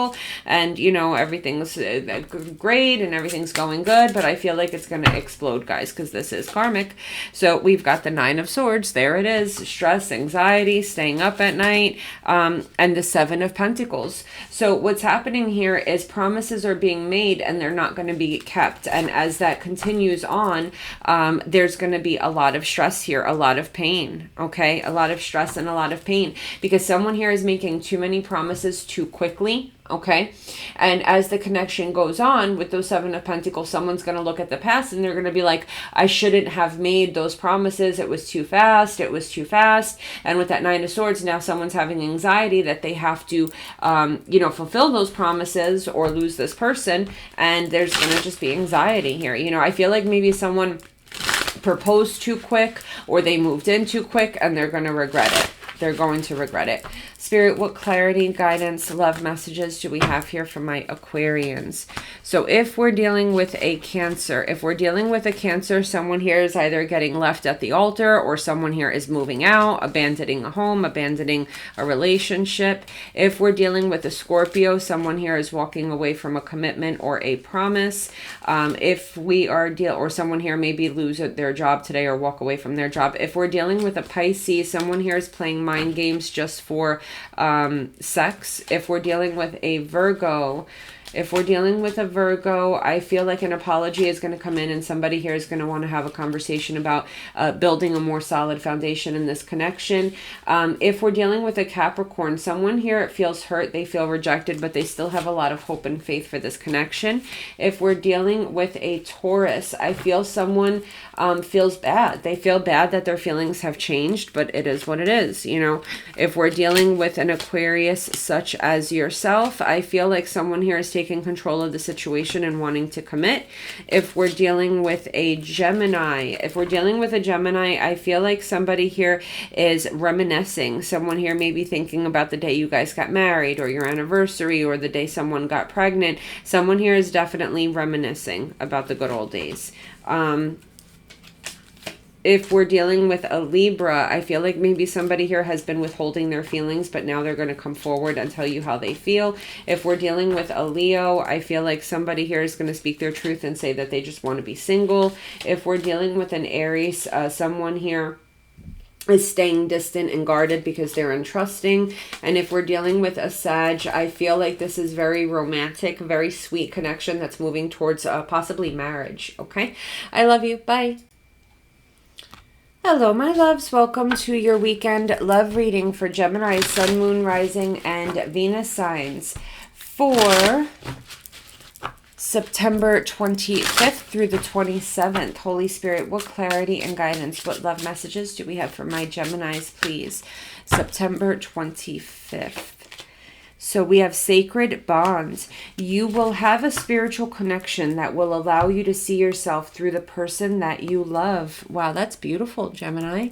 And, you know, everything's great and everything's going good, but I feel like it's going to explode, guys, because this is karmic. So we've got the Nine of Swords. There it is. Stress, anxiety, staying up at night, and the Seven of Pentacles. So what's happening here is promises are being made and they're not going to be kept. And as that continues on, there's going to be a lot of stress here, a lot of pain, okay? A lot of stress and a lot of pain because someone here is making too many promises too quickly. Okay. And as the connection goes on with those Seven of Pentacles, someone's going to look at the past and they're going to be like, I shouldn't have made those promises. It was too fast. It was too fast. And with that Nine of Swords, now someone's having anxiety that they have to, fulfill those promises or lose this person. And there's going to just be anxiety here. You know, I feel like maybe someone proposed too quick or they moved in too quick and they're going to regret it. They're going to regret it. Spirit, what clarity, guidance, love messages do we have here for my Aquarians? So if we're dealing with a Cancer, someone here is either getting left at the altar or someone here is moving out, abandoning a home, abandoning a relationship. If we're dealing with a Scorpio, someone here is walking away from a commitment or a promise. If we are or someone here maybe lose their job today or walk away from their job. If we're dealing with a Pisces, someone here is playing mind games just for sex. If we're dealing with a Virgo, I feel like an apology is going to come in and somebody here is going to want to have a conversation about building a more solid foundation in this connection. If we're dealing with a Capricorn, someone here feels hurt, they feel rejected, but they still have a lot of hope and faith for this connection. If we're dealing with a Taurus, I feel someone feels bad. They feel bad that their feelings have changed, but it is what it is. You know, if we're dealing with an Aquarius such as yourself, I feel like someone here is taking control of the situation and wanting to commit. If we're dealing with a Gemini, I feel like somebody here is reminiscing. Someone here may be thinking about the day you guys got married or your anniversary or the day someone got pregnant. Someone here is definitely reminiscing about the good old days. If we're dealing with a Libra, I feel like maybe somebody here has been withholding their feelings, but now they're going to come forward and tell you how they feel. If we're dealing with a Leo, I feel like somebody here is going to speak their truth and say that they just want to be single. If we're dealing with an Aries, someone here is staying distant and guarded because they're untrusting. And if we're dealing with a Sag, I feel like this is very romantic, very sweet connection that's moving towards possibly marriage. Okay. I love you. Bye. Hello, my loves. Welcome to your weekend love reading for Gemini, Sun, Moon, Rising, and Venus signs for September 25th through the 27th. Holy Spirit, what clarity and guidance, what love messages do we have for my Geminis, please? September 25th. So we have sacred bonds. You will have a spiritual connection that will allow you to see yourself through the person that you love. Wow, that's beautiful, Gemini.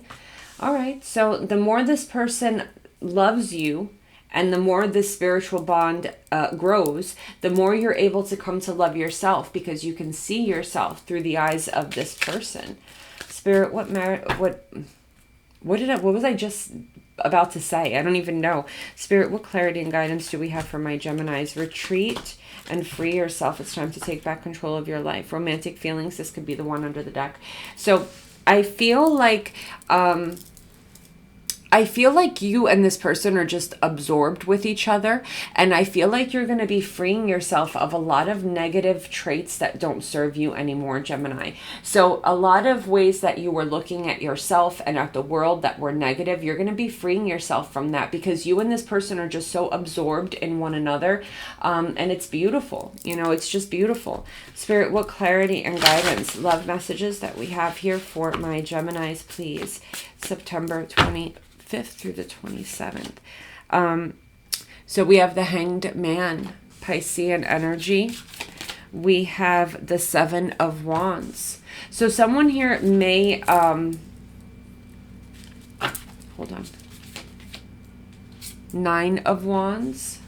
All right. So the more this person loves you, and the more this spiritual bond grows, the more you're able to come to love yourself, because you can see yourself through the eyes of this person. Spirit, what was I just about to say? I don't even know. Spirit, what clarity and guidance do we have for my Geminis? Retreat and free yourself. It's time to take back control of your life. Romantic feelings. This could be the one under the deck. So I feel like you and this person are just absorbed with each other. And I feel like you're going to be freeing yourself of a lot of negative traits that don't serve you anymore, Gemini. So a lot of ways that you were looking at yourself and at the world that were negative, you're going to be freeing yourself from that, because you and this person are just so absorbed in one another. And it's beautiful. You know, it's just beautiful. Spirit, what clarity and guidance, love messages that we have here for my Geminis, please. September 25th through the 27th. So we have the Hanged Man, Piscean energy. We have the Seven of Wands. So someone here may, hold on. Nine of Wands.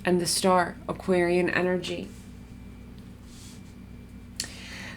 And the Star, Aquarian energy.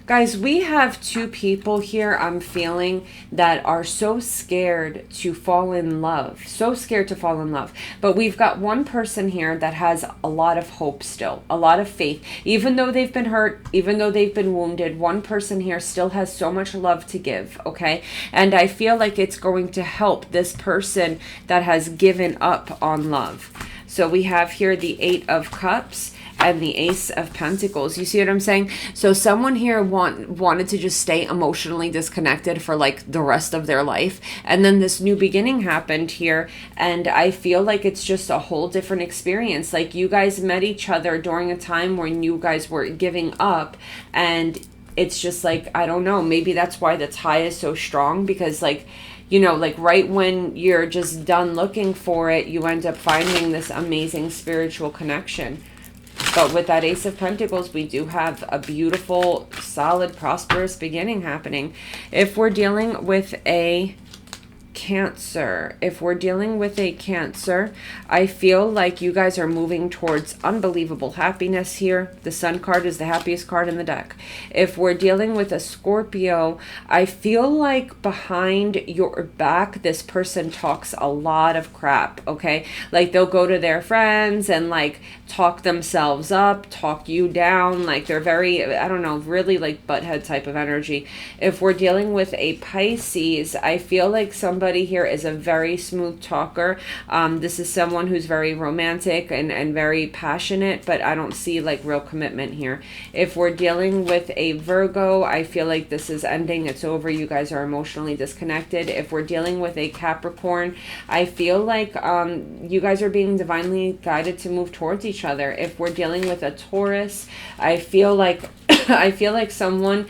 Guys, we have two people here, I'm feeling, that are so scared to fall in love. So scared to fall in love. But we've got one person here that has a lot of hope still. A lot of faith. Even though they've been hurt, even though they've been wounded, one person here still has so much love to give, okay? And I feel like it's going to help this person that has given up on love. So we have here the Eight of Cups and the Ace of Pentacles. You see what I'm saying? So someone here wanted to just stay emotionally disconnected for like the rest of their life. And then this new beginning happened here. And I feel like it's just a whole different experience. Like you guys met each other during a time when you guys were giving up. And it's just like, I don't know, maybe that's why the tie is so strong, because like, you know, like right when you're just done looking for it, you end up finding this amazing spiritual connection. But with that Ace of Pentacles, we do have a beautiful, solid, prosperous beginning happening. If we're dealing with a Cancer, I feel like you guys are moving towards unbelievable happiness here. The Sun card is the happiest card in the deck. If we're dealing with a Scorpio, I feel like behind your back, this person talks a lot of crap, okay? Like they'll go to their friends and like talk themselves up, talk you down. Like they're very, I don't know, really like butthead type of energy. If we're dealing with a Pisces, I feel like somebody here is a very smooth talker. This is someone who's very romantic and very passionate, but I don't see like real commitment here. If we're dealing with a Virgo, I feel like this is ending. It's over. You guys are emotionally disconnected. If we're dealing with a Capricorn, I feel like you guys are being divinely guided to move towards each other. If we're dealing with a Taurus, I feel like someone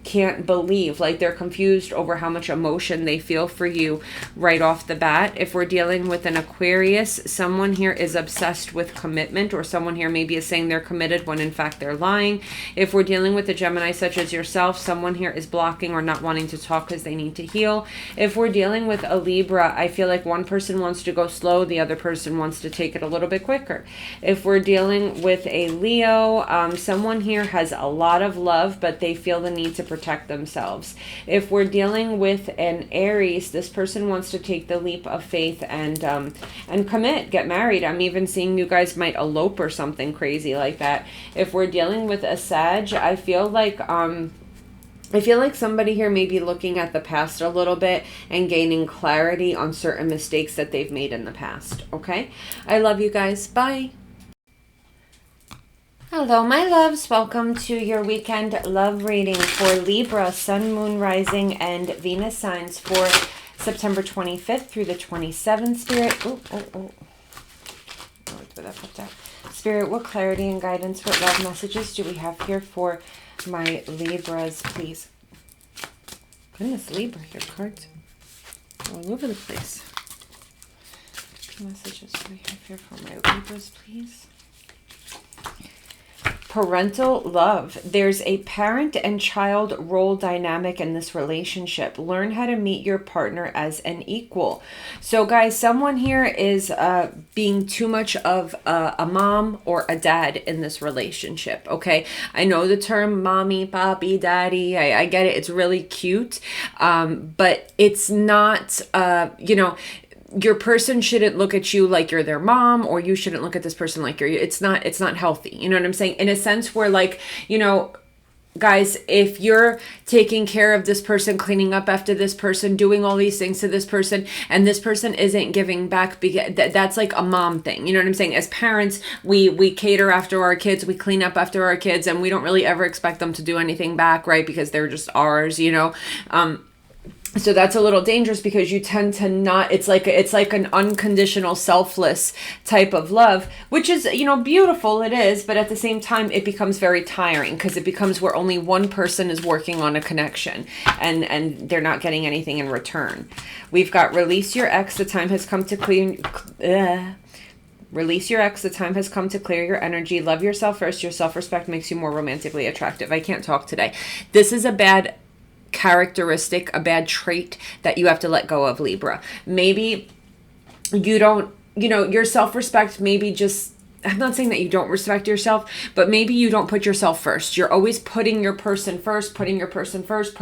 can't believe, like they're confused over how much emotion they feel for you right off the bat. If we're dealing with an Aquarius, someone here is obsessed with commitment, or someone here maybe is saying they're committed when in fact they're lying. If we're dealing with a Gemini such as yourself, someone here is blocking or not wanting to talk because they need to heal. If we're dealing with a Libra, I feel like one person wants to go slow, the other person wants to take it a little bit quicker. If we're dealing with a Leo, someone here has a lot of love, but they feel the need to protect themselves. If we're dealing with an Aries, this person wants to take the leap of faith and commit, get married. I'm even seeing you guys might elope or something crazy like that. If we're dealing with a Sag, I feel like somebody here may be looking at the past a little bit and gaining clarity on certain mistakes that they've made in the past. Okay? I love you guys. Bye. Hello, my loves. Welcome to your weekend love reading for Libra, Sun, Moon, Rising, and Venus signs for September 25th through the 27th. Spirit, Spirit, what clarity and guidance, what love messages do we have here for my Libras, please? Goodness, Libra, your cards all over the place. What messages do we have here for my Libras, please? Parental love. There's a parent and child role dynamic in this relationship. Learn how to meet your partner as an equal. So guys, someone here is being too much of a mom or a dad in this relationship, okay? I know the term mommy, papi, daddy. I get it. It's really cute. But it's not, you know, your person shouldn't look at you like you're their mom, or you shouldn't look at this person like it's not healthy. You know what I'm saying? In a sense where, like, you know, guys, if you're taking care of this person, cleaning up after this person, doing all these things to this person, and this person isn't giving back, that's like a mom thing. You know what I'm saying? As parents, we cater after our kids, we clean up after our kids, and we don't really ever expect them to do anything back, right? Because they're just ours, you know? So that's a little dangerous, because you tend to not, it's like an unconditional, selfless type of love, which is, you know, beautiful, it is, but at the same time, it becomes very tiring, because it becomes where only one person is working on a connection, and they're not getting anything in return. We've got release your ex, the time has come to release your ex, the time has come to clear your energy. Love yourself first. Your self-respect makes you more romantically attractive. I can't talk today. This is a bad characteristic, a bad trait that you have to let go of, Libra. Maybe you don't, you know, your self-respect, maybe just, I'm not saying that you don't respect yourself, but maybe you don't put yourself first. You're always putting your person first, putting your person first,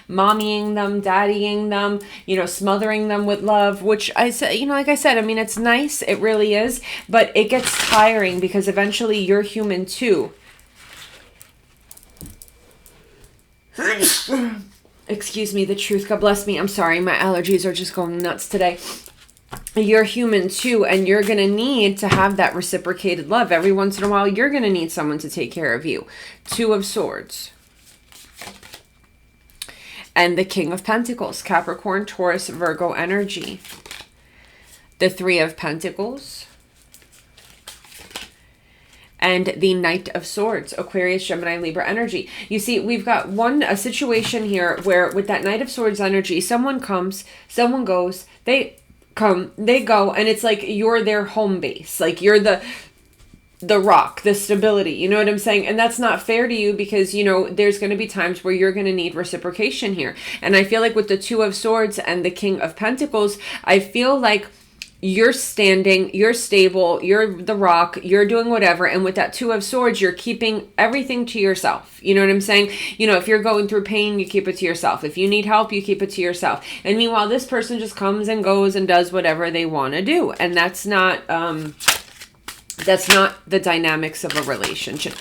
mommying them, daddying them, you know, smothering them with love, which I said, you know, like I said, I mean, it's nice, it really is, but it gets tiring, because eventually you're human too. Excuse me, the truth. God bless me. I'm sorry. My allergies are just going nuts today. You're human too, and you're going to need to have that reciprocated love. Every once in a while, you're going to need someone to take care of you. Two of Swords. And the King of Pentacles. Capricorn, Taurus, Virgo energy. The Three of Pentacles. And the Knight of Swords, Aquarius, Gemini, Libra energy. You see, we've got a situation here where with that Knight of Swords energy, someone comes, someone goes, they come, they go, and it's like you're their home base. Like you're the rock, the stability, you know what I'm saying? And that's not fair to you, because, you know, there's going to be times where you're going to need reciprocation here. And I feel like with the Two of Swords and the King of Pentacles, I feel like you're standing, you're stable, you're the rock, you're doing whatever. And with that Two of Swords, you're keeping everything to yourself. You know what I'm saying? You know, if you're going through pain, you keep it to yourself. If you need help, you keep it to yourself. And meanwhile, this person just comes and goes and does whatever they want to do. And that's not the dynamics of a relationship.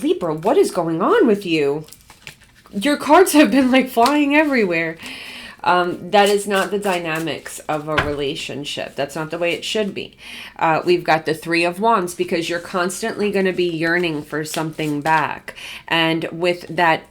Libra, what is going on with you? Your cards have been like flying everywhere. That is not the dynamics of a relationship. That's not the way it should be. We've got the Three of Wands, because you're constantly going to be yearning for something back. And with that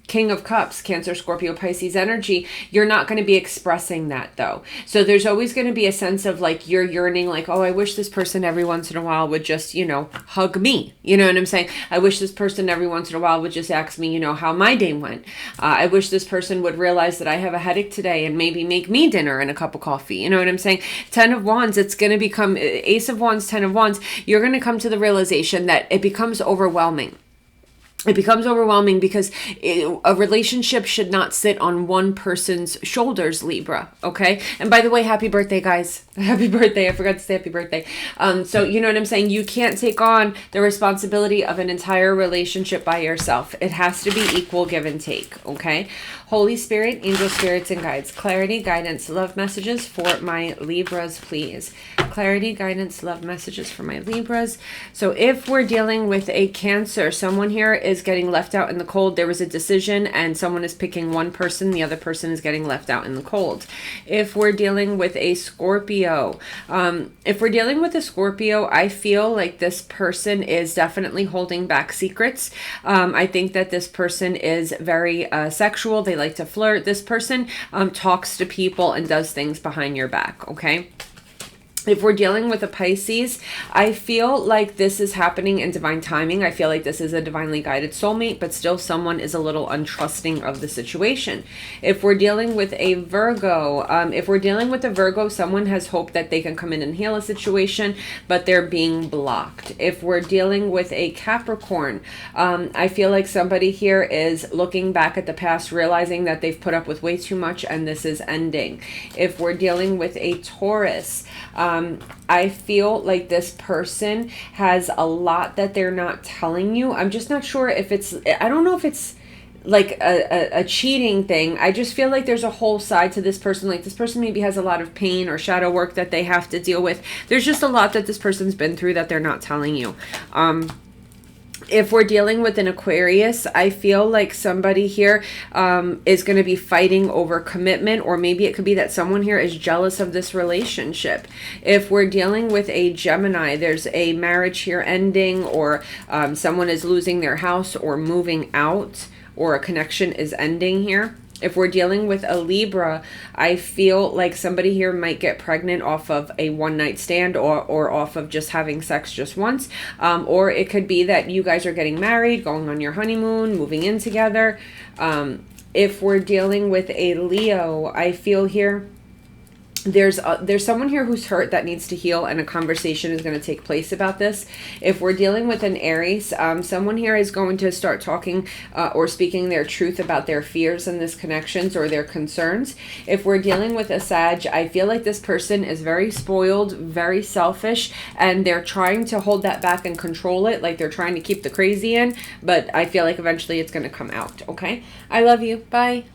King of Cups, Cancer, Scorpio, Pisces energy, you're not going to be expressing that though. So there's always going to be a sense of like you're yearning, like, oh, I wish this person every once in a while would just, you know, hug me. You know what I'm saying? I wish this person every once in a while would just ask me, you know, how my day went. I wish this person would realize that I have a headache today and maybe make me dinner and a cup of coffee. You know what I'm saying? 10 of Wands, it's going to become Ace of Wands, 10 of Wands. You're going to come to the realization that it becomes overwhelming. It becomes overwhelming, because a relationship should not sit on one person's shoulders, Libra, okay? And by the way, happy birthday, guys. Happy birthday. I forgot to say happy birthday. So you know what I'm saying? You can't take on the responsibility of an entire relationship by yourself. It has to be equal give and take, okay? Holy Spirit, angel spirits and guides, clarity, guidance, love messages for my Libras, please. Clarity, guidance, love messages for my Libras. So if we're dealing with a Cancer, someone here is getting left out in the cold. There was a decision and someone is picking one person. The other person is getting left out in the cold. If we're dealing with a Scorpio, I feel like this person is definitely holding back secrets. I think that this person is very sexual. They like to flirt. This person talks to people and does things behind your back, okay? If we're dealing with a Pisces, I feel like this is happening in divine timing. I feel like this is a divinely guided soulmate, but still someone is a little untrusting of the situation. If we're dealing with a Virgo, someone has hope that they can come in and heal a situation, but they're being blocked. If we're dealing with a Capricorn, I feel like somebody here is looking back at the past, realizing that they've put up with way too much and this is ending. If we're dealing with a Taurus, I feel like this person has a lot that they're not telling you. I'm just not sure if it's, I don't know if it's like a cheating thing. I just feel like there's a whole side to this person. Like this person maybe has a lot of pain or shadow work that they have to deal with. There's just a lot that this person's been through that they're not telling you. If we're dealing with an Aquarius, I feel like somebody here is going to be fighting over commitment, or maybe it could be that someone here is jealous of this relationship. If we're dealing with a Gemini, there's a marriage here ending, or someone is losing their house or moving out, or a connection is ending here. If we're dealing with a Libra, I feel like somebody here might get pregnant off of a one-night stand, or off of just having sex just once. Or it could be that you guys are getting married, going on your honeymoon, moving in together. If we're dealing with a Leo, I feel here there's someone here who's hurt that needs to heal, and a conversation is going to take place about this. If we're dealing with an Aries, someone here is going to start talking or speaking their truth about their fears in this connections or their concerns. If we're dealing with a Sag, I feel like this person is very spoiled, very selfish, and they're trying to hold that back and control it, like they're trying to keep the crazy in, but I feel like eventually it's going to come out. Okay, I love you. Bye.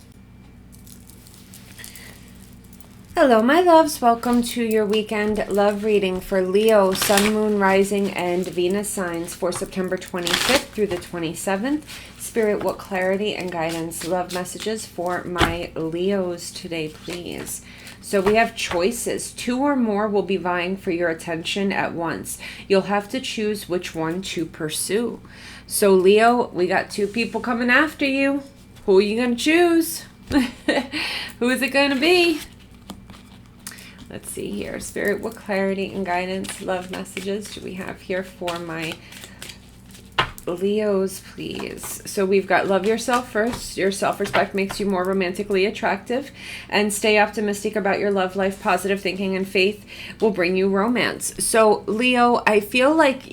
Hello, my loves. Welcome to your weekend love reading for Leo, Sun, Moon, Rising, and Venus signs for September 25th through the 27th. Spirit, what clarity and guidance, love messages for my Leos today, please? So we have choices. 2 or more will be vying for your attention at once. You'll have to choose which one to pursue. So Leo, we got 2 people coming after you. Who are you going to choose? Who is it going to be? Let's see here. Spirit, what clarity and guidance, love messages do we have here for my Leos, please? So we've got love yourself first. Your self-respect makes you more romantically attractive. And stay optimistic about your love life. Positive thinking and faith will bring you romance. So Leo, I feel like,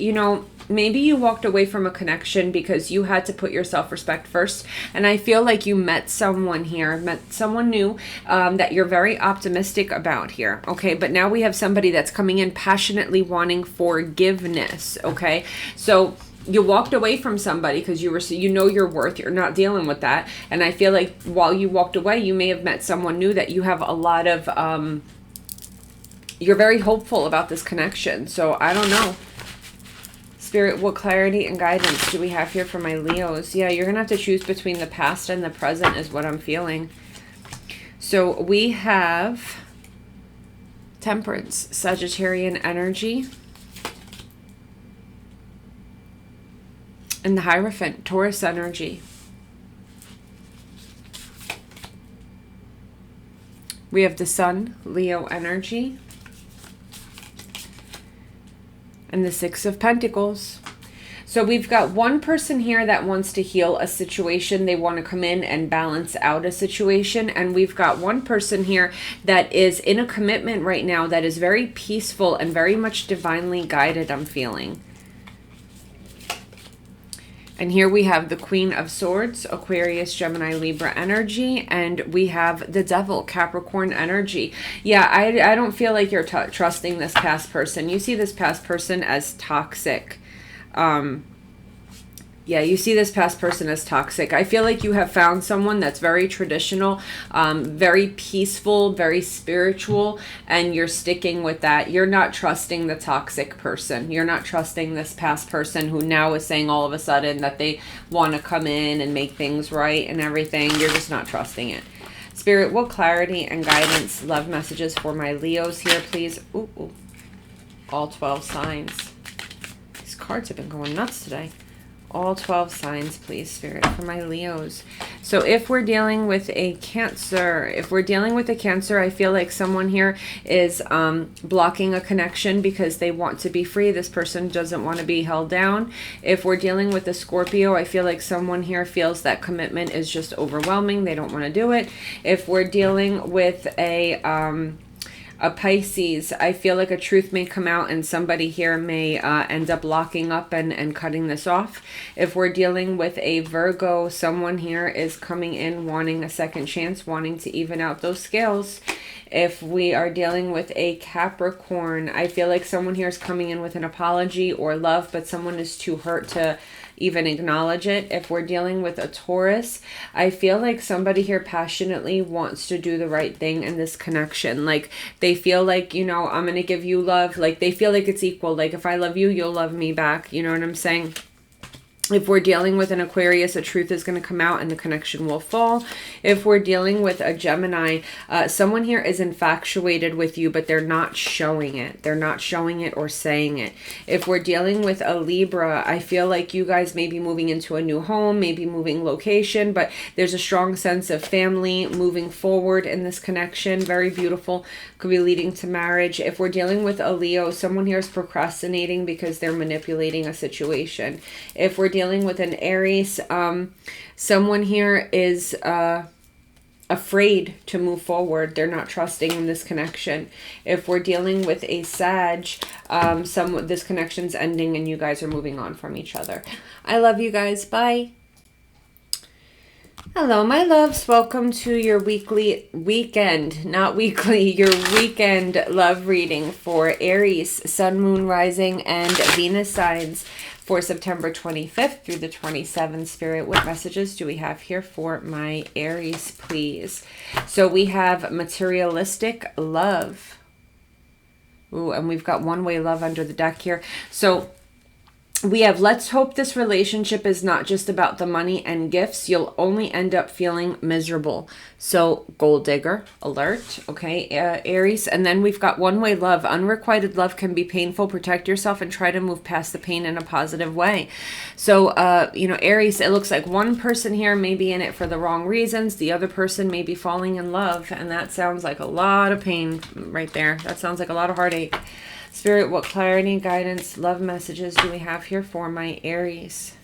maybe you walked away from a connection because you had to put your self-respect first. And I feel like you met someone here, met someone new that you're very optimistic about here. Okay, but now we have somebody that's coming in passionately wanting forgiveness. Okay, so you walked away from somebody because you know your worth. You're not dealing with that. And I feel like while you walked away, you may have met someone new that you have a lot of, you're very hopeful about this connection. So I don't know. Spirit, what clarity and guidance do we have here for my Leos? Yeah, you're going to have to choose between the past and the present is what I'm feeling. So we have Temperance, Sagittarian energy. And the Hierophant, Taurus energy. We have the Sun, Leo energy. And the Six of Pentacles. So we've got one person here that wants to heal a situation. They want to come in and balance out a situation. And we've got one person here that is in a commitment right now that is very peaceful and very much divinely guided, I'm feeling. And here we have the Queen of Swords, Aquarius, Gemini, Libra energy. And we have the Devil, Capricorn energy. Yeah, I don't feel like you're trusting this past person. You see this past person as toxic. Yeah, you see this past person as toxic. I feel like you have found someone that's very traditional, very peaceful, very spiritual, and you're sticking with that. You're not trusting the toxic person. You're not trusting this past person who now is saying all of a sudden that they want to come in and make things right and everything. You're just not trusting it. Spirit, what clarity and guidance, love messages for my Leos here, please? Ooh. All 12 signs. These cards have been going nuts today. All 12 signs, please, Spirit, for my Leos. So if we're dealing with a Cancer, I feel like someone here is blocking a connection because they want to be free. This person doesn't want to be held down. If we're dealing with a Scorpio, I feel like someone here feels that commitment is just overwhelming. They don't want to do it. If we're dealing with a Pisces, I feel like a truth may come out and somebody here may end up locking up and cutting this off. If we're dealing with a Virgo, someone here is coming in wanting a second chance, wanting to even out those scales. If we are dealing with a Capricorn, I feel like someone here is coming in with an apology or love, but someone is too hurt to even acknowledge it. If we're dealing with a Taurus, I feel like somebody here passionately wants to do the right thing in this connection. Like they feel like, you know, I'm going to give you love. Like they feel like it's equal. Like if I love you, you'll love me back. You know what I'm saying? If we're dealing with an Aquarius, a truth is going to come out and the connection will fall. If we're dealing with a Gemini, someone here is infatuated with you, but they're not showing it. They're not showing it or saying it. If we're dealing with a Libra, I feel like you guys may be moving into a new home, maybe moving location, but there's a strong sense of family moving forward in this connection. Very beautiful. Could be leading to marriage. If we're dealing with a Leo, someone here is procrastinating because they're manipulating a situation. If we're dealing with an Aries, someone here is afraid to move forward. They're not trusting in this connection. If we're dealing with a Sag, this connection's ending and you guys are moving on from each other. I love you guys. Bye. Hello, my loves. Welcome to your weekend love reading for Aries, Sun, Moon, Rising, and Venus signs for September 25th through the 27th. Spirit, what messages do we have here for my Aries, please? So we have materialistic love. Ooh, and we've got one-way love under the deck here. So we have, let's hope this relationship is not just about the money and gifts. You'll only end up feeling miserable. So gold digger alert. Okay, Aries. And then we've got one-way love. Unrequited love can be painful. Protect yourself and try to move past the pain in a positive way. So, you know, Aries, it looks like one person here may be in it for the wrong reasons. The other person may be falling in love. And that sounds like a lot of pain right there. That sounds like a lot of heartache. Spirit, what clarity, guidance, love messages do we have here for my Aries?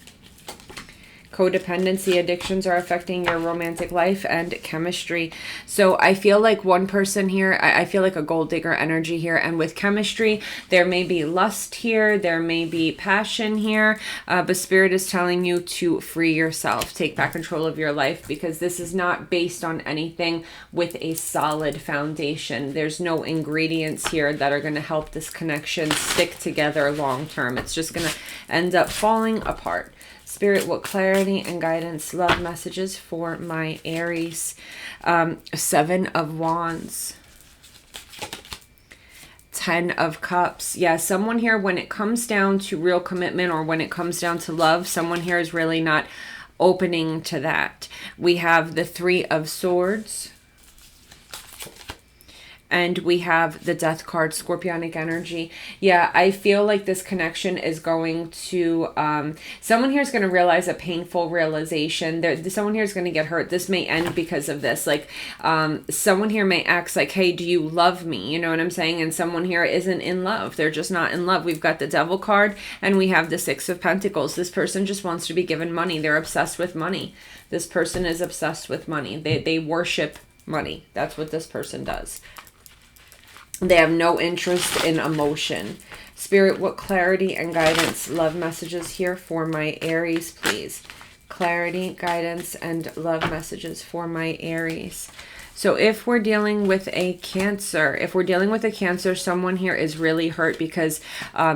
Codependency, addictions are affecting your romantic life and chemistry. So I feel like one person here, I feel like a gold digger energy here. And with chemistry, there may be lust here. There may be passion here. But Spirit is telling you to free yourself. Take back control of your life because this is not based on anything with a solid foundation. There's no ingredients here that are going to help this connection stick together long term. It's just going to end up falling apart. Spirit, what clarity and guidance, love messages for my Aries? 7 of Wands. 10 of Cups. Yeah, someone here, when it comes down to real commitment or when it comes down to love, someone here is really not opening to that. We have the 3 of Swords. And we have the Death card, Scorpionic energy. Yeah, I feel like this connection is going to, someone here is going to realize a painful realization. Someone here is going to get hurt. This may end because of this. Like, someone here may ask like, hey, do you love me? You know what I'm saying? And someone here isn't in love. They're just not in love. We've got the Devil card and we have the 6 of Pentacles. This person just wants to be given money. They're obsessed with money. This person is obsessed with money. They worship money. That's what this person does. They have no interest in emotion. Spirit, what clarity and guidance, love messages here for my Aries, please? Clarity, guidance, and love messages for my Aries. So if we're dealing with a Cancer, someone here is really hurt because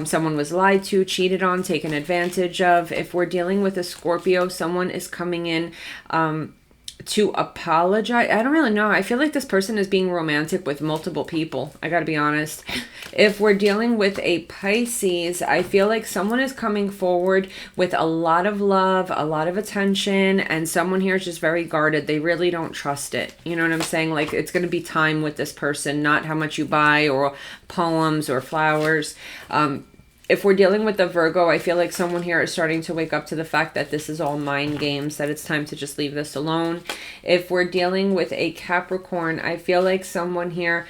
someone was lied to, cheated on, taken advantage of. If we're dealing with a Scorpio, someone is coming in to apologize. I don't really know. I feel like this person is being romantic with multiple people. I gotta be honest. If we're dealing with a Pisces, I feel like someone is coming forward with a lot of love, a lot of attention, and someone here is just very guarded. They really don't trust it. You know what I'm saying? Like, it's gonna be time with this person, not how much you buy or poems or flowers. If we're dealing with the Virgo, I feel like someone here is starting to wake up to the fact that this is all mind games, that it's time to just leave this alone. If we're dealing with a Capricorn, I feel like someone here,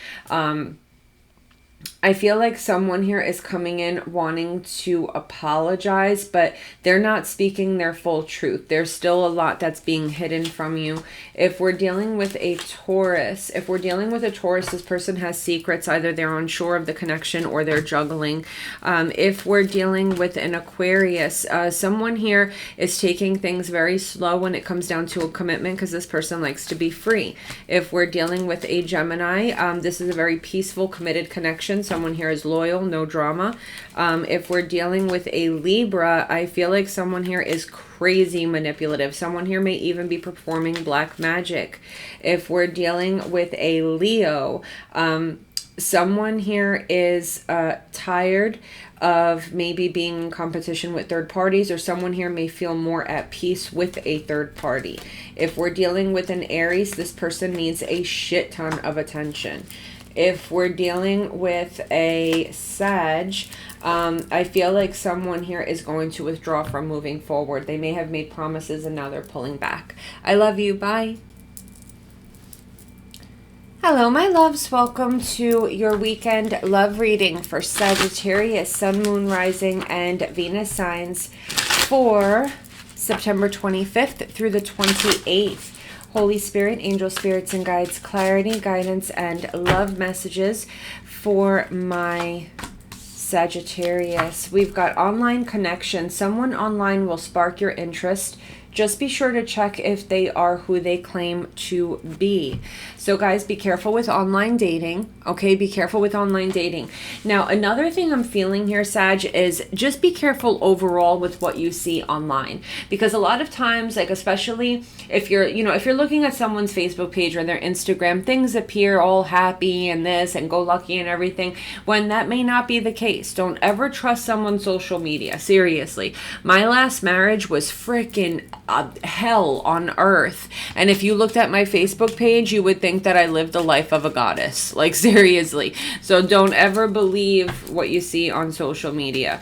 is coming in wanting to apologize, but they're not speaking their full truth. There's still a lot that's being hidden from you. If we're dealing with a Taurus, this person has secrets. Either they're unsure of the connection or they're juggling. If we're dealing with an Aquarius, someone here is taking things very slow when it comes down to a commitment because this person likes to be free. If we're dealing with a Gemini, this is a very peaceful, committed connection. Someone here is loyal, no drama. If we're dealing with a Libra, I feel like someone here is crazy manipulative. Someone here may even be performing black magic. If we're dealing with a Leo, someone here is tired of maybe being in competition with third parties, or someone here may feel more at peace with a third party. If we're dealing with an Aries, this person needs a shit ton of attention. If we're dealing with a Sag, I feel like someone here is going to withdraw from moving forward. They may have made promises and now they're pulling back. I love you. Bye. Hello, my loves. Welcome to your weekend love reading for Sagittarius, Sun, Moon, Rising, and Venus signs for September 25th through the 28th. Holy Spirit, angel spirits and guides, clarity, guidance, and love messages for my Sagittarius. We've got online connection. Someone online will spark your interest. Just be sure to check if they are who they claim to be. So guys, be careful with online dating. Okay, be careful with online dating. Now, another thing I'm feeling here, Sag, is just be careful overall with what you see online. Because a lot of times, like especially if you're, if you're looking at someone's Facebook page or their Instagram, things appear all happy and this and go lucky and everything, when that may not be the case. Don't ever trust someone's social media. Seriously. My last marriage was freaking hell on earth. And if you looked at my Facebook page, you would think that I lived the life of a goddess. Like, seriously. So don't ever believe what you see on social media.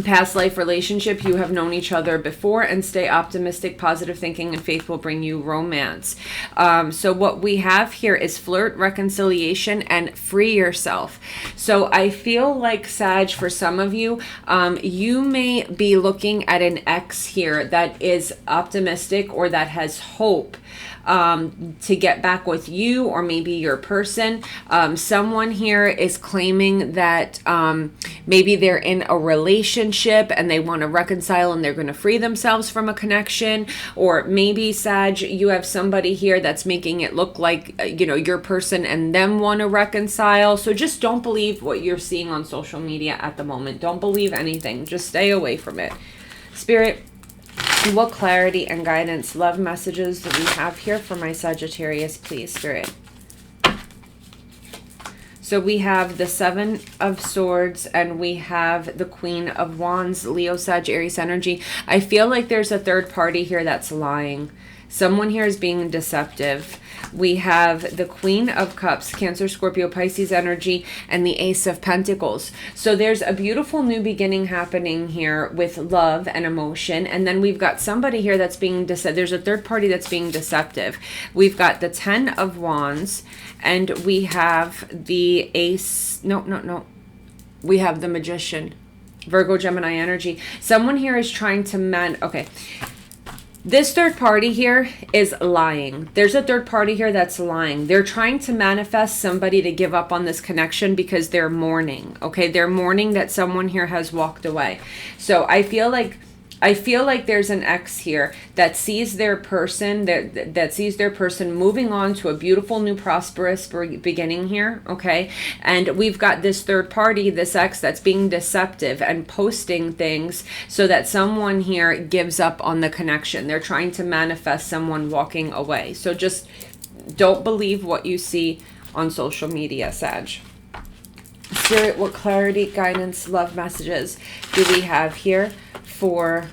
Past life relationship, you have known each other before, and stay optimistic. Positive thinking and faith will bring you romance. So what we have here is flirt, reconciliation, and free yourself. So I feel like, Sag, for some of you, you may be looking at an ex here that is optimistic or that has hope to get back with you, or maybe your person. Someone here is claiming that maybe they're in a relationship and they want to reconcile and they're going to free themselves from a connection. Or maybe, Sag, you have somebody here that's making it look like your person and them want to reconcile. So just don't believe what you're seeing on social media at the moment. Don't believe anything. Just stay away from it. Spirit, what clarity and guidance, love messages do we have here for my Sagittarius, please, Spirit? So we have the Seven of Swords and we have the Queen of Wands, Leo, Sag, Aries energy. I feel like there's a third party here that's lying. Someone here is being deceptive. We have the Queen of Cups, Cancer, Scorpio, Pisces energy, and the Ace of Pentacles. So there's a beautiful new beginning happening here with love and emotion. And then we've got somebody here that's being deceptive. There's a third party that's being deceptive. We've got the Ten of Wands, and we have the Ace. No. We have the Magician, Virgo, Gemini energy. Someone here is trying to okay. This third party here is lying. There's a third party here that's lying. They're trying to manifest somebody to give up on this connection because they're mourning. Okay, they're mourning that someone here has walked away. So I feel like there's an ex here that sees their person that sees their person moving on to a beautiful new prosperous beginning here, okay? And we've got this third party, this ex, that's being deceptive and posting things so that someone here gives up on the connection. They're trying to manifest someone walking away. So just don't believe what you see on social media, Sag. Spirit, what clarity, guidance, love messages do we have here for,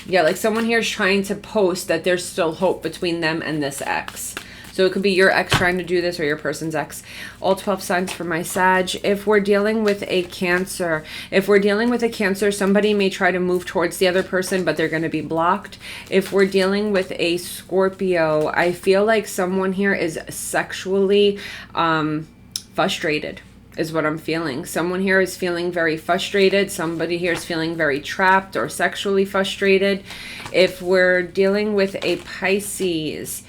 like someone here is trying to post that there's still hope between them and this ex. So So it could be your ex trying to do this or your person's ex. All 12 signs for my Sag. If we're dealing with a Cancer, somebody may try to move towards the other person, but they're going to be blocked. If we're dealing with a Scorpio, I feel like someone here is sexually frustrated, is what I'm feeling. Someone here is feeling very frustrated. Somebody here is feeling very trapped or sexually frustrated. If we're dealing with a Pisces,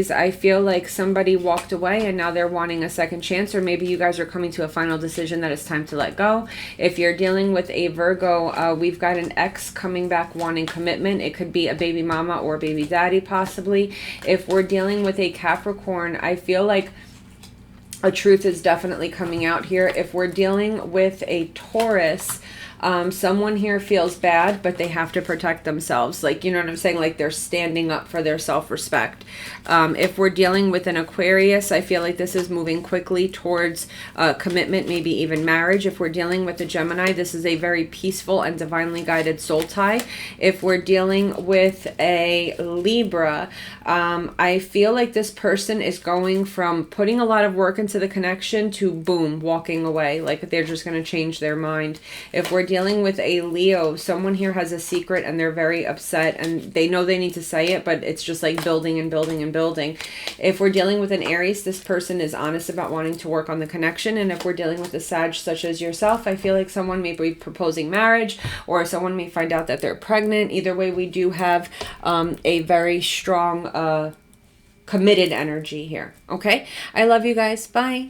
I feel like somebody walked away and now they're wanting a second chance, or maybe you guys are coming to a final decision that it's time to let go. If you're dealing with a Virgo, we've got an ex coming back wanting commitment. It could be a baby mama or baby daddy possibly. If we're dealing with a Capricorn, I feel like a truth is definitely coming out here. If we're dealing with a Taurus, someone here feels bad, but they have to protect themselves. Like, you know what I'm saying? Like they're standing up for their self-respect. If we're dealing with an Aquarius, I feel like this is moving quickly towards commitment, maybe even marriage. If we're dealing with a Gemini, this is a very peaceful and divinely guided soul tie. If we're dealing with a Libra, I feel like this person is going from putting a lot of work into the connection to boom, walking away. Like they're just going to change their mind. If we're dealing with a Leo, someone here has a secret and they're very upset and they know they need to say it, but it's just like building and building and building. If we're dealing with an Aries, this person is honest about wanting to work on the connection. And if we're dealing with a Sag such as yourself, I feel like someone may be proposing marriage, or someone may find out that they're pregnant. Either way, we do have a very strong committed energy here. Okay, I love you guys. Bye.